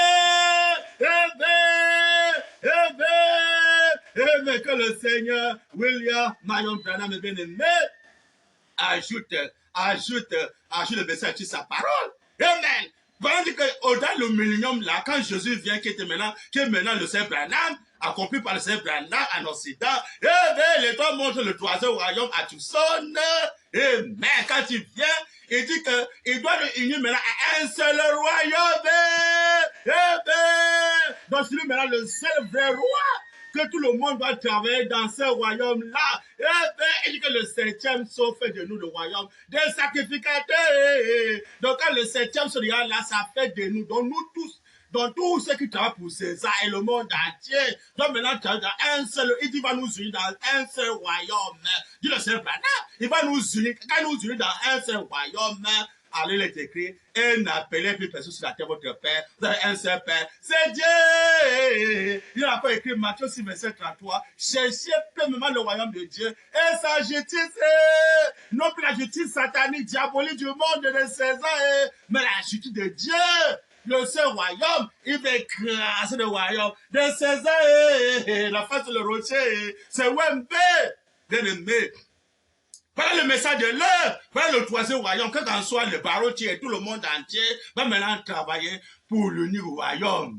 Mais que le Seigneur William Marion Branham, bien-aimé, ajoute le verset sur sa parole. Amen. Voilà dit que au-delà le millénium là, quand Jésus vient, qui est maintenant le Seigneur Branham, accompli par le Seigneur Branham en Occident, les trois montrent le troisième royaume à Tucson. Amen. Quand il vient, il dit qu'il doit le unir maintenant à un seul royaume. Donc c'est lui maintenant le seul vrai roi, que tout le monde doit travailler dans ce royaume-là. Il dit que le septième saut fait de nous le royaume des sacrificateurs. Donc quand le septième saut là, ça fait de nous, donc nous tous, donc tous ceux qui travaillent pour César et le monde entier, donc maintenant dans un seul, il dit qu'il va nous unir dans un seul royaume. Dit le Seigneur Branham, il va nous unir, quand nous unir dans un seul royaume. Allez, il est écrit, et n'appelez plus personne sur la terre votre Père, vous avez un seul Père, c'est Dieu. Il a pas écrit Matthieu 6, verset 33, cherchez pleinement le royaume de Dieu et sa justice, non plus la justice satanique, diabolique du monde de César, mais la justice de Dieu. Le seul royaume, il va écraser le royaume de César, la face sur le rocher, c'est Wembe, bien aimé. Voilà le message de l'heure. Voilà le troisième royaume. Que qu'en soit le barotier et tout le monde entier va maintenant travailler pour l'unique royaume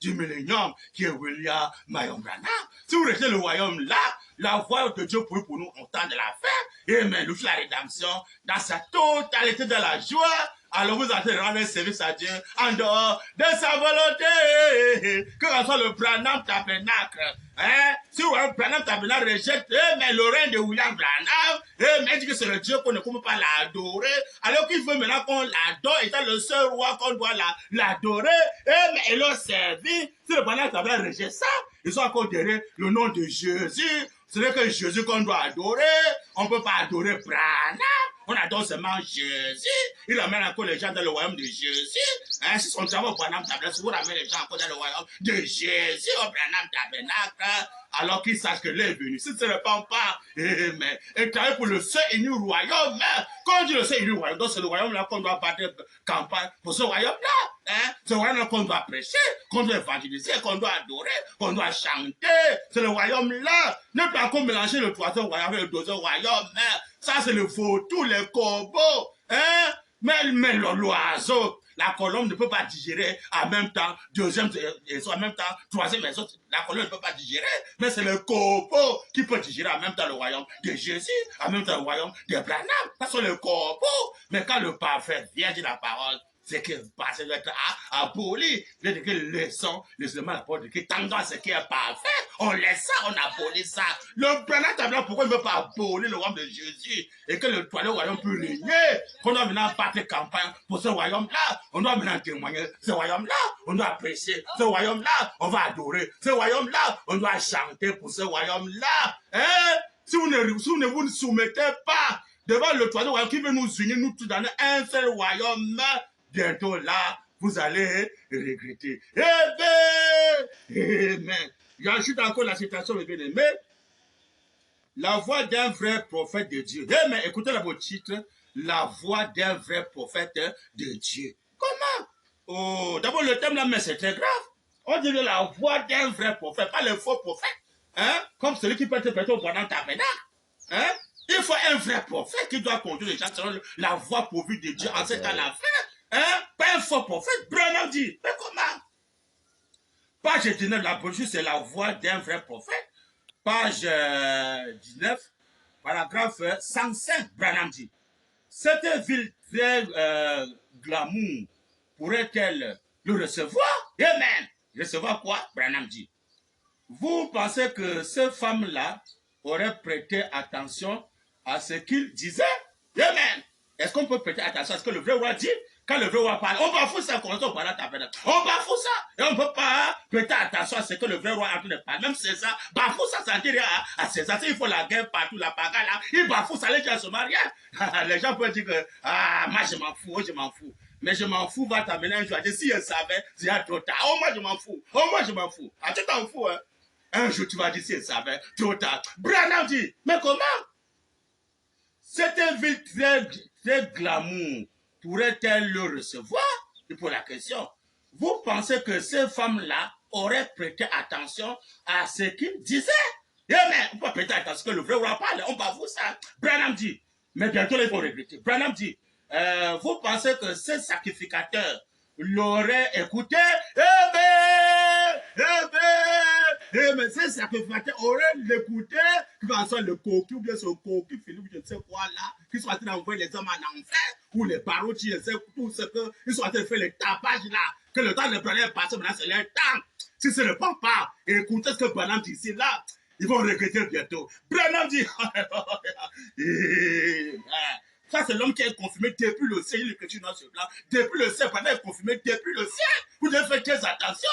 du millénium qui est William Marion Branham. Si vous restez le royaume là, la voix de Dieu pour nous, on tente de la faire. Et mais nous, la rédemption dans sa totalité de la joie. Alors vous allez rendre un service à Dieu en dehors de sa volonté. Que ce soit le Branham Tabernacle. Si le Branham Tabernacle rejette mais le règne de William Branham, mais dit que c'est le Dieu qu'on ne peut pas l'adorer. Alors qu'il veut maintenant qu'on l'adore, étant le seul roi qu'on doit l'adorer. Mais il l'a servi. Si le Branham Tabernacle rejette ça, ils ont encore derrière le nom de Jésus. Ce n'est que Jésus qu'on doit adorer. On ne peut pas adorer Branham. On adore seulement Jésus. Il amène encore les gens dans le royaume de Jésus. Si son travail au Branham Tabernacle, si vous ramenez les gens encore dans le royaume de Jésus au Branham Tabernacle, alors qu'ils sachent que l'heure est venue. Si ce ne répond pas, mais et travaille pour le seul et unique royaume. Quand on dit le seul et unique royaume, donc c'est le royaume-là qu'on doit battre campagne pour ce royaume-là. C'est le royaume-là qu'on doit prêcher, qu'on doit évangéliser, qu'on doit adorer, qu'on doit chanter. C'est le royaume-là. Ne pas encore mélanger le troisième royaume et le deuxième royaume. Ça, c'est le vautour, les corbeaux. Mais l'oiseau, la colombe ne peut pas digérer en même temps, deuxième et en même temps, troisième et la colombe ne peut pas digérer, mais c'est le corbeau qui peut digérer en même temps le royaume de Jésus, en même temps le royaume d'Abraham. Ça, c'est le corbeau. Mais quand le parfait vient dire la parole, c'est que ça doit être aboli. Il dit que laissons la parole de qui tendons à ce qui est parfait. On laisse ça, on abolit ça. Le Branham Tabernacle, pourquoi il ne veut pas abolir le royaume de Jésus et que le royaume peut régner? Qu'on doit maintenant battre campagne pour ce royaume-là. On doit maintenant témoigner ce royaume-là. On doit prêcher ce royaume-là. On va adorer ce royaume-là. On doit chanter pour ce royaume-là. Si vous ne vous soumettez pas devant le troisième royaume qui veut nous unir, nous tous dans un seul royaume, bientôt là, vous allez regretter. Amen. J'ajoute encore la citation, mes bien-aimés. La voix d'un vrai prophète de Dieu. Amen. Écoutez votre titre. La voix d'un vrai prophète de Dieu. Comment? Oh, d'abord, le thème là, mais c'est très grave. On dirait la voix d'un vrai prophète, pas le faux prophète. Comme celui qui peut être prêté au Branham Tabernacle. Il faut un vrai prophète qui doit conduire les gens selon la voix pourvue de Dieu en ce temps-là. Pas un faux prophète. Branham dit, mais comment? Page 19, la brochure, c'est la voix d'un vrai prophète. Page 19, paragraphe 105, Branham dit, cette ville très glamour pourrait-elle le recevoir? Amen. Recevoir quoi? Branham dit. Vous pensez que ces femmes-là auraient prêté attention à ce qu'il disait? Amen. Est-ce qu'on peut prêter attention à ce que le vrai roi dit? Quand le vrai roi parle, on bafoue ça quand on parle à Tabernacle. On bafoue ça. Et on ne peut pas prêter attention à ce que le vrai roi est en train de parler. Même César, bafoue ça, ça dit à César. Il faut la guerre partout, la bagarre là. Il bafoue ça, les gens se marient. Les gens peuvent dire que, moi je m'en fous, je m'en fous. Mais je m'en fous va t'amener un jour. Si je savais, c'est trop tard. Oh, moi je m'en fous. Oh, moi je m'en fous. Ah, tu t'en fous, hein? Un jour, tu vas dire, c'est ça, mais trop tard. Branham dit, mais comment? Cette ville très, très glamour pourrait-elle le recevoir? Et pour la question, vous pensez que ces femmes-là auraient prêté attention à ce qu'il disait? Eh mais, on peut prêter attention que le vrai roi parle, on va vous ça. Branham dit, mais bientôt ils vont regretter. Branham dit, vous pensez que ces sacrificateurs l'auraient écouté? Mais ces sacrificateurs auraient l'écouté, qui va soit le cocu, ou bien ce cocu, Philippe, je ne sais quoi là, qui sont en train d'envoyer les hommes en enfer, ou les parotis, je sais tout ce que, ils sont en train de faire les tapages là, que le temps de Branham est passé, maintenant c'est leur temps. Si ce ne prend pas, écoutez ce que Branham dit ici là, ils vont regretter bientôt. Branham dit, ça c'est l'homme qui est confirmé depuis le ciel, il est dans ce plan, depuis le ciel, Branham est confirmé depuis le ciel. Vous devez faire très attention.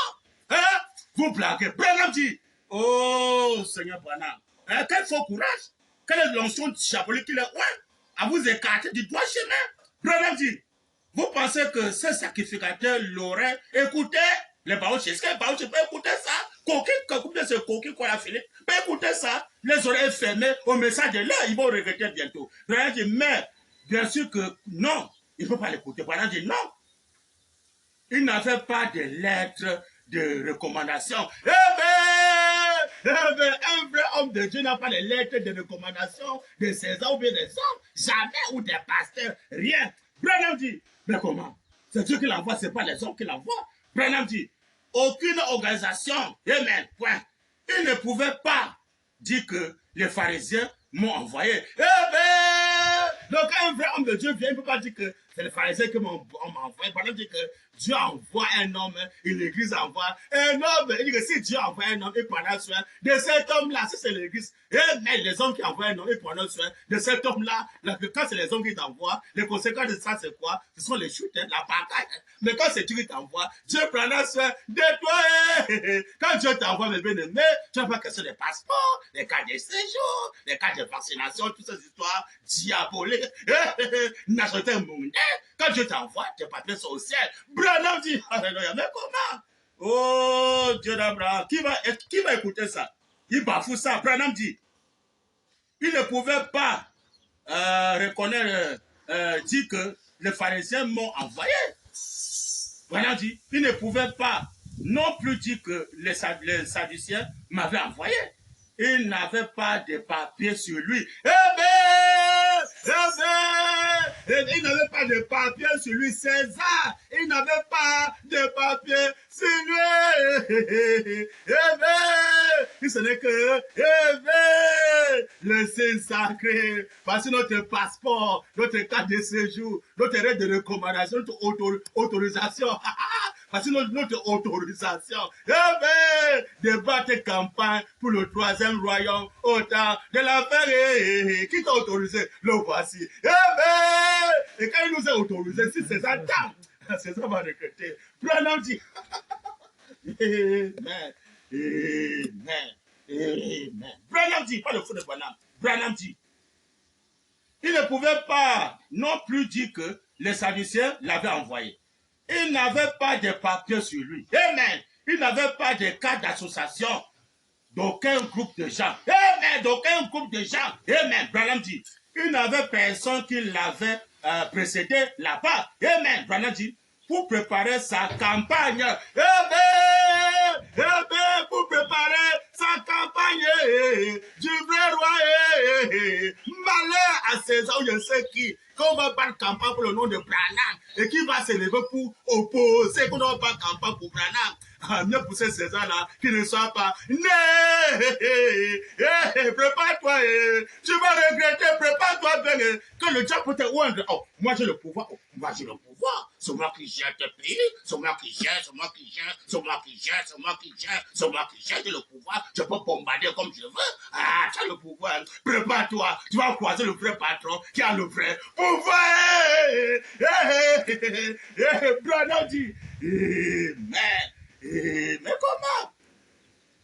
Hein? Vous blaguez. Branham dit, oh Seigneur Branham, hein, quel faux courage, quelle est l'onction diabolique qu'il est, ouais, à vous écarter du droit chemin. Branham dit, vous pensez que ce sacrificateur l'aurait écouté? Les barouches, est-ce que les barouches peuvent écouter ça? Coquille, ce coquille qu'on a filé, peut écouter ça? Les oreilles fermées au message de l'heure, ils vont regretter bientôt. Branham dit, mais bien sûr que non, il ne faut pas l'écouter. Branham dit, non. Il n'avait pas de lettres de recommandation. Un vrai homme de Dieu n'a pas de lettres de recommandation de ses hommes ou bien des hommes, jamais, ou des pasteurs, rien. Branham dit, mais comment? C'est Dieu qui l'envoie, ce n'est pas les hommes qui l'envoient. Branham dit, aucune organisation, amen, point. Il ne pouvait pas dire que les pharisiens m'ont envoyé. Donc un vrai homme de Dieu vient, il ne peut pas dire que c'est les pharisiens qui m'ont envoyé. Branham dit que Dieu envoie un homme et l'église envoie un homme. Il dit que si Dieu envoie un homme, il prendra soin de cet homme-là. Si c'est l'église, mais les hommes qui envoient un homme, ils prendront soin de cet homme-là. Quand c'est les hommes qui t'envoient, les conséquences de ça, c'est quoi? Ce sont les chutes, la pancarte. Mais quand c'est Dieu qui t'envoie, Dieu prendra soin de toi. Quand Dieu t'envoie, mes bien-aimés, tu n'as pas question des passeports, les cartes de séjour, les cartes de vaccination, toutes ces histoires diaboliques, nationalité mondiale. Quand Dieu t'envoie, tes papiers sont au ciel. Branham dit, alléluia, mais comment? Oh, Dieu d'Abraham, qui va écouter ça? Il bafoue ça. Branham dit, il ne pouvait pas reconnaître, dire que les pharisiens m'ont envoyé. Branham dit, il ne pouvait pas non plus dire que les sadduciens m'avaient envoyé. Il n'avait pas de papier sur lui. Il n'avait pas de papier sur lui, César. Il n'avait pas de papier sur lui. Ce n'est que le Saint-Sacré. Parce que notre passeport, notre carte de séjour, notre règle de recommandation, notre autorisation. Parce que notre autorisation, de battre campagne pour le troisième royaume au temps de l'affaire. Qui t'a autorisé? Le voici. Et quand il nous a autorisé, si c'est ça, César va regretter. Branham dit, Amen, Amen, Amen. Branham dit, pas le fou de Branham. Branham dit, il ne pouvait pas non plus dire que les Sadduciens l'avaient envoyé. Il n'avait pas de papier sur lui. Amen. Il n'avait pas de carte d'association d'aucun groupe de gens. Amen. D'aucun groupe de gens. Amen. Branham dit, il n'avait personne qui l'avait précédé là-bas. Amen. Branham dit, pour préparer sa campagne. Amen. Amen. Pour préparer sa campagne du vrai roi. Malheur à César, je sais qui. Qu'on va battre campagne pour le nom de Branham et qui va se lever pour opposer qu'on va battre campagne pour Branham. Mieux pousser César là, qui ne soit pas né. Prépare-toi, tu vas regretter, prépare-toi bien, que le diable peut te oindre. Oh, moi j'ai le pouvoir, moi j'ai le pouvoir. C'est moi qui gère tes pays, c'est moi qui gère, c'est moi qui gère, c'est moi qui gère, c'est moi qui gère, c'est moi qui gère, j'ai le pouvoir, je peux bombarder comme je veux. Ah, tu as le pouvoir, prépare-toi, tu vas croiser le vrai patron qui a le vrai pouvoir. Branham dit, mais comment?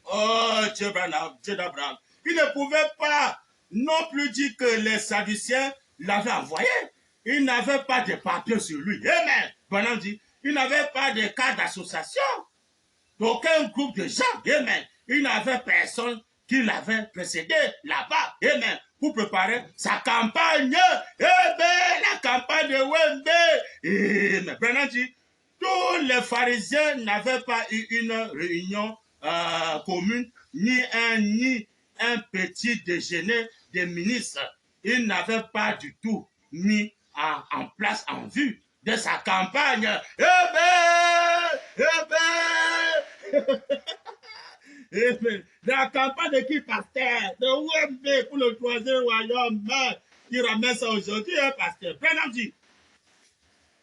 Oh, Dieu d'Abraham. Il ne pouvait pas non plus dire que les Sadduciens l'avaient envoyé. Il n'avait pas de papier sur lui. Amen. Branham dit, il n'avait pas de carte d'association d'aucun groupe de gens. Amen. il n'avait personne qui l'avait précédé là-bas. Et même pour préparer sa campagne. Eh bien, la campagne de Wembe. Et mais Branham dit, tous les pharisiens n'avaient pas eu une réunion commune, ni un petit déjeuner des ministres. Ils n'avaient pas du tout mis en place en vue de sa campagne. Eh bien, la campagne de qui, pasteur? De Wembe pour le troisième royaume. Qui ramène ça aujourd'hui, hein, pasteur? Branham dit,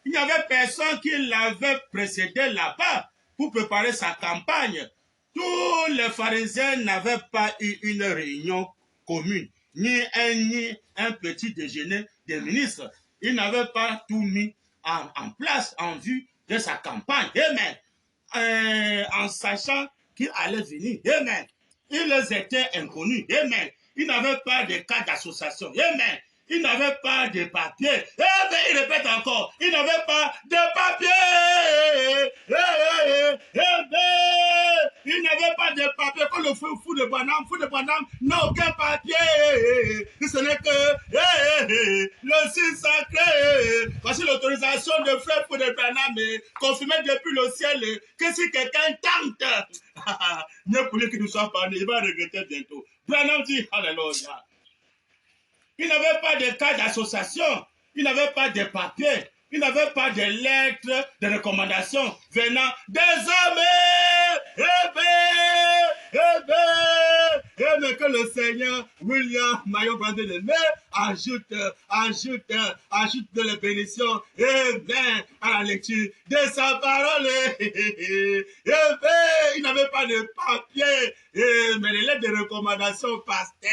il n'y avait personne qui l'avait précédé là-bas pour préparer sa campagne. Tous les pharisiens n'avaient pas eu une réunion commune, ni un petit déjeuner des ministres. Ils n'avaient pas tout mis en place en vue de sa campagne. Amen. En sachant qu'il allait venir. Amen. Ils étaient inconnus. Amen. Ils n'avaient pas de cas d'association. Amen. Ils n'avaient pas de papier. Eh bien, il répète encore, ils n'avaient pas de papier. Ils n'avaient pas de papier. Quand le fou de Branham n'a aucun papier. Ce n'est que le signe sacré. Voici l'autorisation de frère fou de Branham confirmée depuis le ciel que si quelqu'un tente, ne voulait qu'il ne soit pas né, il va regretter bientôt. Branham dit, alléluia. Il n'avait pas de cas d'association, il n'avait pas de papiers, il n'avait pas de lettres de recommandation venant des hommes. Mais que le Seigneur William Mayon Brandon ajoute de la bénédiction à la lecture de sa parole. Il n'avait pas de papier, mais les lettres de recommandation, pasteur,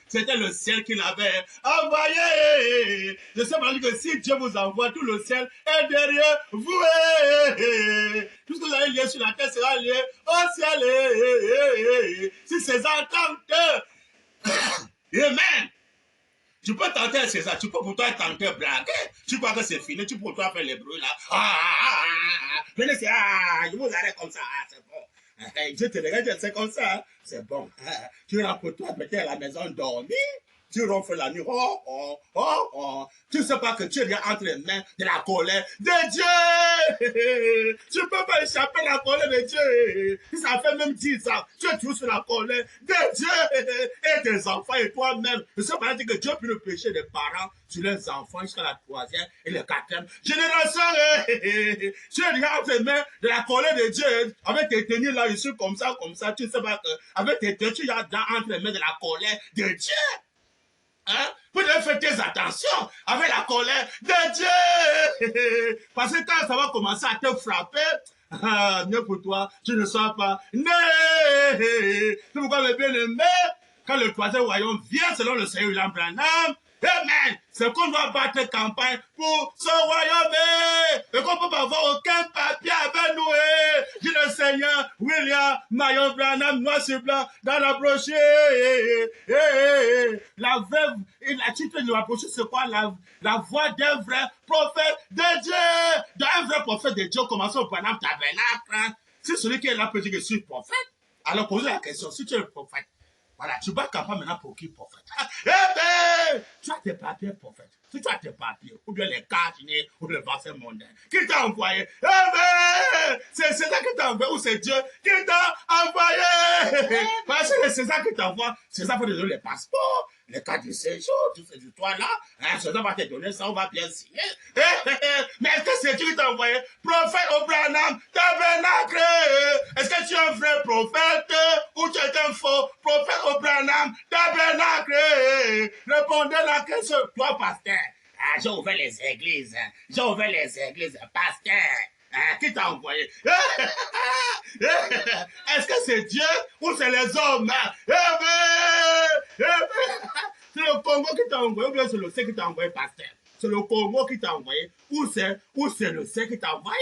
c'était le ciel qu'il avait envoyé. Je sais pas que si Dieu vous envoie, tout le ciel est derrière vous. Tout ce que vous allez lier sur la terre sera lié au ciel. Si César tente, amen. Tu peux tenter César, tu peux pour toi tenter blaguer. Tu crois que c'est fini, tu peux pour toi faire les bruits là. Venez, je vous arrête comme ça, c'est bon. Je te regarde, c'est comme ça, c'est bon. Tu rentres pour toi, peut-être à la maison dormir. Tu ronfles la nuit, Tu ne sais pas que tu es entre les mains de la colère de Dieu. Tu ne peux pas échapper à la colère de Dieu. Ça fait même 10 ans, tu es toujours sur la colère de Dieu et tes enfants et toi-même. Je ne sais pas dire que Dieu peut le péché des parents sur les enfants jusqu'à la 3e et la 4e génération. Tu es déjà entre les mains de la colère de Dieu. Avec tes tenues là, ici, comme ça, tu ne sais pas que avec tes tenues, tu es entre les mains de la colère de Dieu. Vous devez faire tes attentions avec la colère de Dieu. Parce que quand ça va commencer à te frapper, mieux pour toi, tu ne sois pas né. C'est pourquoi mes bien-aimés, quand le troisième royaume vient selon le Seigneur William Branham, amen, c'est qu'on doit battre campagne pour ce royaume et qu'on ne peut pas avoir aucun papier avec nous. Dit le Seigneur William Mayon Branham, noir sur blanc, dans la brochure. La veuve, et la titre de la brochure, c'est quoi? La voix d'un vrai prophète de Dieu. D'un vrai prophète de Dieu, commençons au Branham Tabernacle. Si celui qui est là peut dire que je suis prophète, alors posez la question, si tu es le prophète, voilà, tu bats campagne maintenant pour qui prophète? Tu as tes papiers prophète. Si tu as tes papiers, ou bien les cartes, ou le vaccin mondain, qui t'a envoyé? C'est César qui t'a envoyé, ou c'est Dieu qui t'a envoyé? Parce que c'est César qui t'envoie, César va te donner les passeports, les cartes de séjour, tout ce du toi là, César va te donner ça, on va bien signer. Mais est-ce que c'est Dieu qui t'a envoyé? Prophète au Branham Tabernacle. Est-ce que tu es un vrai prophète ou tu es un faux prophète au Branham Tabernacle? Répondez la question, toi, pasteur. J'ai ouvert les églises. J'ai ouvert les églises, pasteur. Qui t'a envoyé? Est-ce que c'est Dieu ou c'est les hommes? C'est le Congo qui t'a envoyé ou bien c'est le C qui t'a envoyé, pasteur? C'est le Congo qui t'a envoyé ou c'est le C qui t'a envoyé?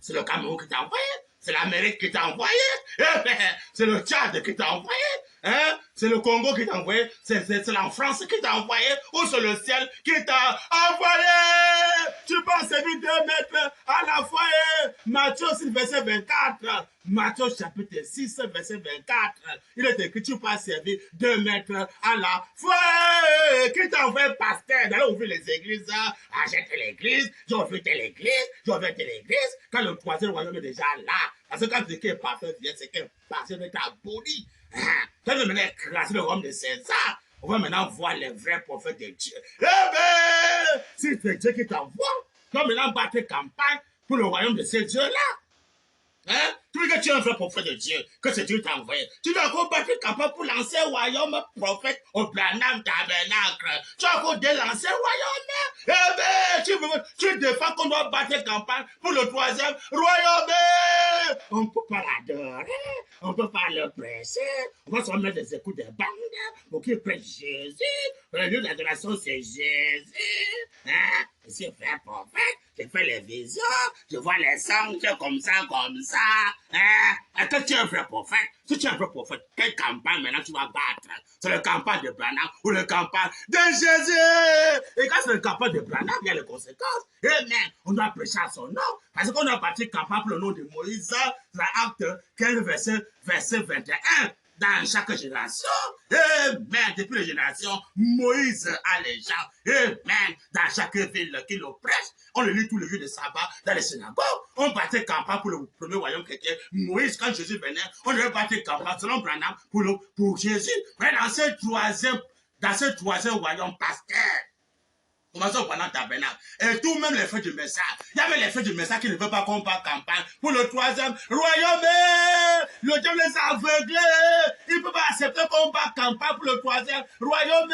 C'est le Cameroun qui t'a envoyé? C'est l'Amérique qui t'a envoyé? C'est le Tchad qui t'a envoyé? Hein? C'est le Congo qui t'a envoyé, c'est la France qui t'a envoyé, ou c'est le ciel qui t'a envoyé. Tu peux servir 2 mètres à la fois. Matthieu 6, verset 24. Matthieu chapitre 6, verset 24. Il est écrit, tu peux servir 2 mètres à la fois. Qui t'a envoyé pasteur d'aller ouvrir les églises? Achète l'église, j'ai ouvert l'église, j'ai ouvert l'église. Quand le troisième royaume est déjà là. Parce que quand ce qui est parfait vient, c'est qu'un pasteur est aboli. Quand on maintenant écraser le royaume de César, on va maintenant voir les vrais prophètes de Dieu. Eh bien, si c'est Dieu qui t'envoie, tu vas maintenant battre campagne pour le royaume de ces dieux-là. Hein? Tu veux que tu es un vrai prophète de Dieu, que c'est Dieu qui t'a envoyé. Tu dois encore battre campagne pour l'ancien royaume prophète au Branham Tabernacle. Tu as encore de l'ancien royaume. Eh bien, tu défends qu'on doit battre campagne pour le troisième royaume. On ne peut pas l'adorer, on ne peut pas le presser. On va se remettre des écoutes de bande pour qu'il prêche Jésus. Le lieu d'adoration, c'est Jésus. Hein? Je suis fait prophète, je fais les visions, je vois les sangs comme ça, comme ça. Hein? Est-ce que tu es un vrai prophète? Si tu es un vrai prophète, quelle campagne maintenant tu vas battre? C'est la campagne de Branham ou la campagne de Jésus? Et quand c'est la campagne de Branham, il y a les conséquences. Et même, on doit prêcher à son nom. Parce qu'on a parti campagne pour le nom de Moïse, dans Acte 15, verset 21. Dans chaque génération, amen, depuis les générations, Moïse a les gens, amen, dans chaque ville qui le prêche, on le lit tous les jours de sabbat dans les synagogues, on battait campagne pour le premier royaume chrétien, Moïse, quand Jésus venait, on devait battre campagne selon Branham pour Jésus, mais dans ce troisième royaume pasteur, commençons pendant le tabernacle. Et tout, même les feux du message. Il y avait les feux du message qui ne veulent pas qu'on parte campagne pour le troisième royaume. Le diable les a aveuglés. Il ne peut pas accepter qu'on parte campagne pour le troisième royaume.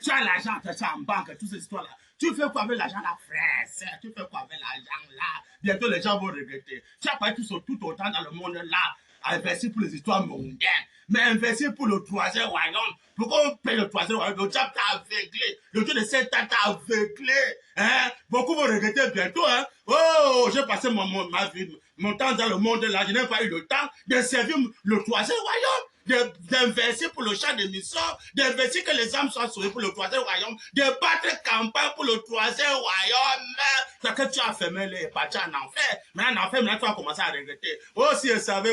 Tu as l'argent, tu as en banque, toutes ces histoires-là. Tu fais quoi avec l'argent là, frère? Tu fais quoi avec l'argent là? Bientôt les gens vont regretter. Tu as pas tout autant dans le monde là, investir pour les histoires mondaines, mais investir pour le troisième royaume. Pourquoi on paye le troisième royaume? Le diable t'a aveuglé. Le Dieu de Satan t'a aveuglé. Hein? Beaucoup vont regretter bientôt. Hein? Oh, j'ai passé ma vie, mon temps dans le monde là. Je n'ai pas eu le temps de servir le troisième royaume. D'investir pour le champ de mission, d'investir que les âmes soient sauvées pour le troisième royaume, de battre campagne pour le troisième royaume. C'est que tu as fermé les partis en enfer. Mais en enfer, maintenant tu vas commencer à regretter. Oh, si elle savait,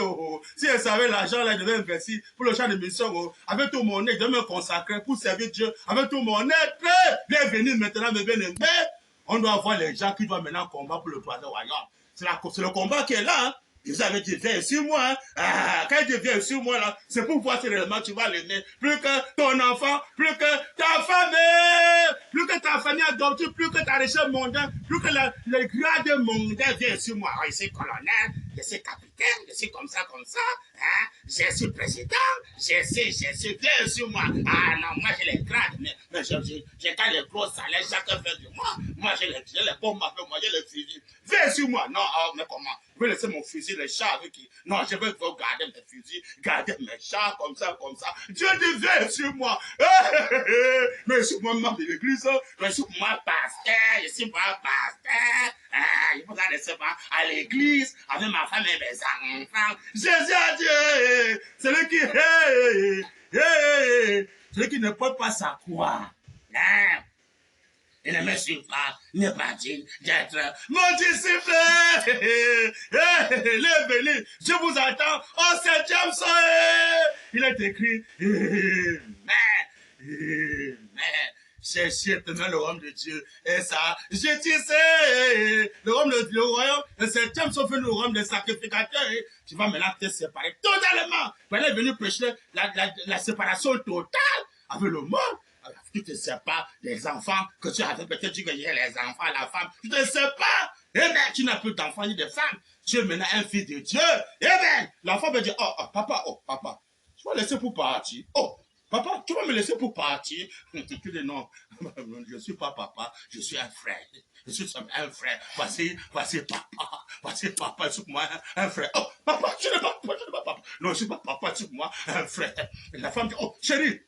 si elle savait l'argent là, je devais investir pour le champ de mission, avec tout mon être, je vais me consacrer pour servir Dieu, avec tout mon être. Bienvenue maintenant, mes bien-aimés. On doit voir les gens qui doivent maintenant combattre pour le troisième royaume. C'est le combat qui est là. Hein? Vous avez dit, viens sur moi. Hein? Ah, quand tu viens sur moi, là, c'est pour voir si réellement tu vas l'aimer. Plus que ton enfant, plus que ta famille, plus que ta famille adoptive, plus que ta richesse mondaine, plus que le grade mondain, viens sur moi. Ah, je suis colonel, je suis capitaine, je suis comme ça. Hein? Je suis président, je suis, viens sur moi. Ah non, moi j'ai les grades, mais j'ai quand les gros salaires, chacun fait du mois. Moi j'ai les bombes avec moi, j'ai les fusils. Viens sur moi. Non, oh, mais comment? Je vais laisser mon fusil, les chats avec qui? Non, je vais garder mes fusils, garder mes chats comme ça. Dieu dit, viens sur moi. Mais je suis moi membre de l'église, je suis moi pasteur, je suis moi pasteur. Il faut pas laisser à l'église avec ma femme et mes enfants. Jésus a dit, celui qui ne porte pas sa croix. Hein? Il ne me suit pas, n'est pas digne d'être mon disciple. Lève-les, je vous attends au 7e soleil. Il est écrit, cherchez maintenant le royaume de Dieu. Et ça, je disais, le royaume, le 7e sauf le royaume des sacrificateurs. Tu vas maintenant te séparer totalement. Maintenant, il est venu prêcher la séparation totale avec le monde. Tu te sépares des enfants que tu avais peut-être dit que j'ai les enfants, la femme. Tu te sépares. Eh bien, tu n'as plus d'enfants ni de femmes. Tu es maintenant un fils de Dieu. Eh bien, l'enfant va dire, papa, tu vas laisser pour partir. Oh, papa, tu vas me laisser pour partir. Tu dis non, je ne suis pas papa, je suis un frère. Je suis un frère. Voici papa, suis-moi un frère. Oh, papa, je n'ai pas papa. Non, je ne suis pas papa, suis-moi un frère. Et la femme dit, oh, chérie.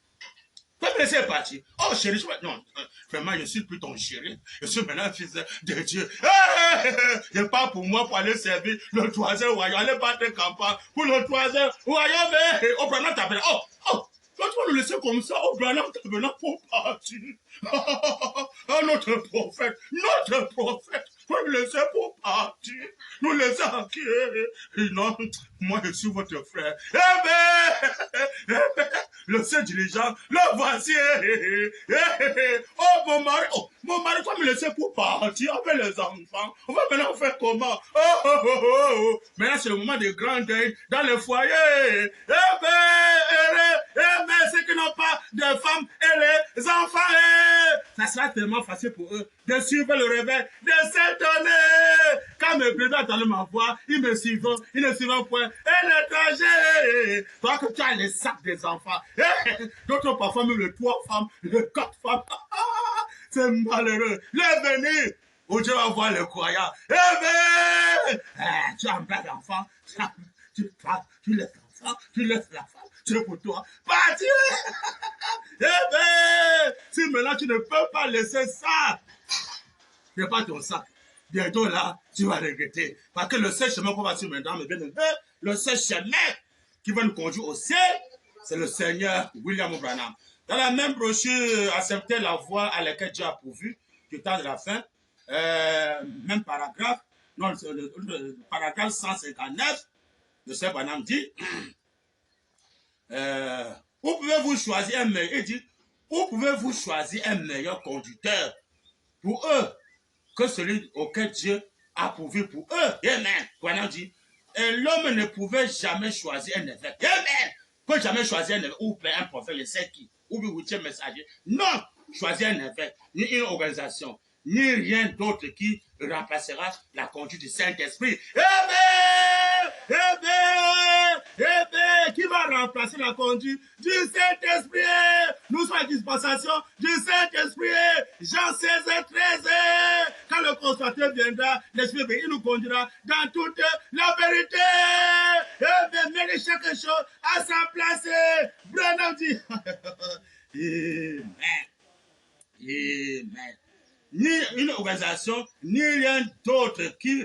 Tu vas me laisser partir. Oh chérie, non, vraiment, je suis plus ton chéri. Je suis maintenant un fils de Dieu. Je pars pour moi pour aller servir le troisième royaume. Aller battre campagne pour le troisième royaume. Oh, Branham t'appelle. Oh, toi, tu vas nous laisser comme ça. Oh, Branham t'appelle pour partir. Oh, notre prophète. Vous nous laissez pour partir. Nous laissez qui? Non, moi je suis votre frère. Le seul dirigeant, le voici. Oh, mon mari, toi me laisser pour partir avec les enfants. On va maintenant faire comment? Maintenant c'est le moment de grand deuil dans le foyer. Mais ceux qui n'ont pas de femmes et les enfants, ça sera tellement facile pour eux de suivre le réveil, de s'étonner. Quand mes présidents entendent ma voix, ils me suivent, ils ne suivent point. Et l'étranger, toi que tu as les sacs des enfants, d'autres parfois même les 3 femmes, les 4 femmes, c'est malheureux. Venez, où tu vas voir le croyant. Tu as un bel enfant, tu laisses l'enfant, tu laisses la femme, tu es pour toi. Partir. Si maintenant tu ne peux pas laisser ça, c'est pas ton sac. Bientôt là, tu vas regretter. Parce que le seul chemin qu'on va suivre maintenant, mes bien-aimés, le seul chemin qui va nous conduire au ciel, c'est le Seigneur William Branham. Dans la même brochure, accepter la voie à laquelle Dieu a pourvu, du temps de la fin, même paragraphe, non, le paragraphe 159, le Seigneur Branham dit, où pouvez-vous choisir un meilleur, il dit, où pouvez-vous choisir un meilleur conducteur pour eux que celui auquel Dieu a pourvu pour eux? Amen. Branham dit, et l'homme ne pouvait jamais choisir un évêque. Amen. Peut jamais choisir un évêque ou un prophète, je sais qui, ou un huitième messager. Non, choisir un évêque, ni une organisation, ni rien d'autre qui remplacera la conduite du Saint-Esprit. Amen. Qui va remplacer la conduite du Saint-Esprit? Nous sommes à dispensation du Saint-Esprit. Jean 16 et 13. Quand le consolateur viendra, l'Esprit, il nous conduira dans toute la vérité. Mettez chaque chose à sa place. Branham dit. Amen. Ni une organisation, ni rien d'autre qui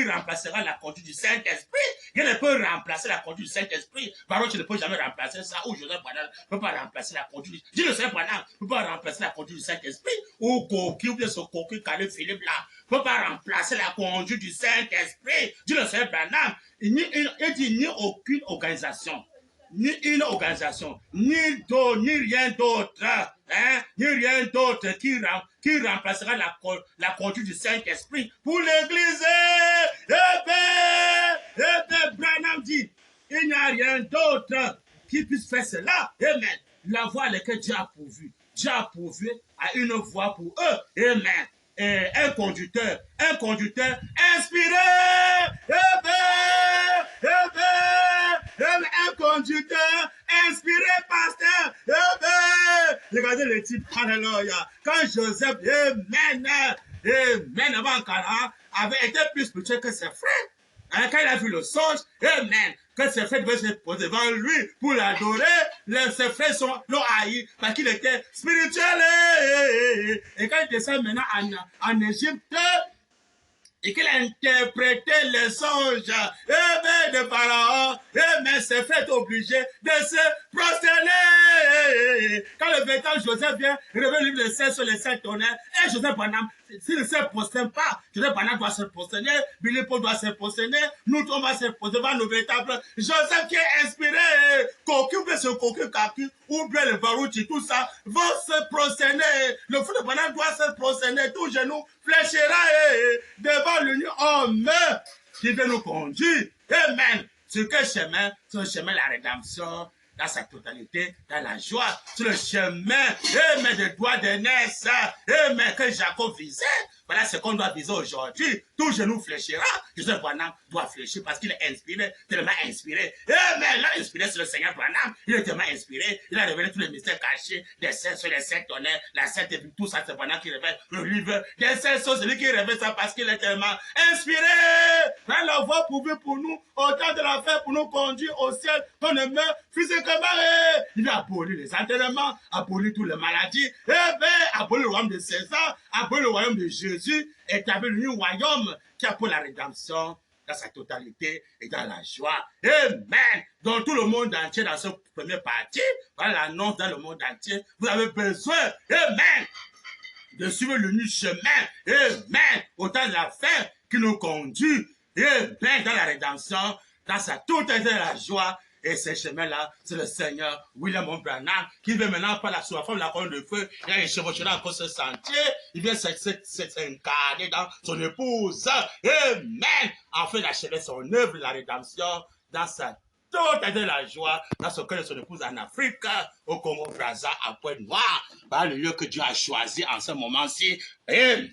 remplacera la conduite du Saint-Esprit. Il ne peut remplacer la conduite du Saint-Esprit. Baron, tu ne peux jamais remplacer ça. Ou Joseph Branham ne peut pas remplacer la conduite. Dis le Seigneur Branham ne peut pas remplacer la conduite du Saint-Esprit. Ou Coquille, ou bien ce Coquille Calais Philippe là, ne peut pas remplacer la conduite du Saint-Esprit. Dis le Seigneur Branham. Il dit ni aucune organisation. Ni une organisation, ni rien d'autre, ni rien d'autre qui remplacera la conduite du Saint-Esprit pour l'Église. Branham dit, il n'y a rien d'autre qui puisse faire cela. Amen. La voie à laquelle Dieu a pourvu. Dieu a pourvu à une voie pour eux. Amen. Et un conducteur inspiré. Un conducteur inspiré, pasteur. Regardez le type, alléluia. Quand Joseph, amen, avant Canaan, avait été plus spirituel que ses frères. Quand il a vu le songe, amen, que ses frères devaient se poser devant lui pour l'adorer, ses frères l'ont haï parce qu'il était spirituel. Et quand il descend maintenant en Égypte, et qu'il a interprété les songes de Pharaon, mais ses frères étaient obligés de se prosterner. Quand le vétéran Joseph vient révéler le livre de 16 sur les 7 tonnerres, et Joseph Branham, s'il ne se prosterne pas, Joseph Branham doit se prosterner, Billy Paul doit se prosterner, nous on va se prosterner devant nos véritables. Joseph qui est inspiré, Cocu, ou bien ce Cocu Kaki, ou bien le Barouchi, tout ça, vont se prosterner. Le fou de Branham doit se prosterner, tout genou fléchira devant l'union homme qui veut nous conduire. Amen. Sur quel chemin? C'est le chemin de la rédemption dans sa totalité, dans la joie. Sur le chemin, amen, des doigts d'aînesse, amen, que Jacob visait. Voilà ce qu'on doit viser aujourd'hui. Tout genou fléchira. Joseph Branham doit fléchir parce qu'il est inspiré, tellement inspiré. Mais là, inspiré sur le Seigneur Branham, il est tellement inspiré. Il a révélé tous les mystères cachés des saints sur les sept tonnerres, la sainte et tout ça, c'est Branham qui révèle le livre des saints. C'est lui qui révèle ça parce qu'il est tellement inspiré. Dans la voie prouvée pour nous, au temps de la fête, pour nous conduire au ciel, qu'on ne meurt physiquement. Il a aboli les enterrements, aboli toutes les maladies, aboli le royaume de César, aboli le royaume de Jésus, établi un royaume qui a pour la rédemption dans sa totalité et dans la joie. Amen. Dans tout le monde entier, dans ce premier parti, voilà l'annonce dans le monde entier. Vous avez besoin, amen, de suivre le nu chemin, amen, au temps de la fin qui nous conduit, amen, dans la rédemption, dans sa totalité de la joie. Et ce chemin-là, c'est le Seigneur William Branham qui vient maintenant par la sous la forme de la colonne de feu. Il a échevauché encore ce sentier. Il vient s'incarner dans son épouse. Amen. Enfin, d'achever son œuvre, la rédemption, dans sa totalité de la joie, dans son cœur de son épouse en Afrique, au Congo-Brazza, à Pointe-Noire, par le lieu que Dieu a choisi en ce moment-ci. Amen.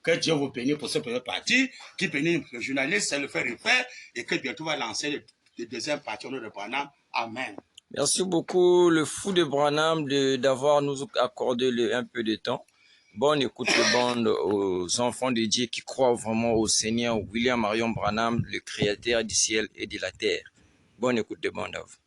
Que Dieu vous bénisse pour ce premier parti, qui bénisse le journaliste, c'est le frère Ruffer, et que bientôt va lancer le deuxième parti au nom de Branham. Amen. Merci beaucoup, le fou de Branham, d'avoir nous accordé un peu de temps. Bonne écoute de bande aux enfants de Dieu qui croient vraiment au Seigneur William Marion Branham, le créateur du ciel et de la terre. Bonne écoute de bande à vous.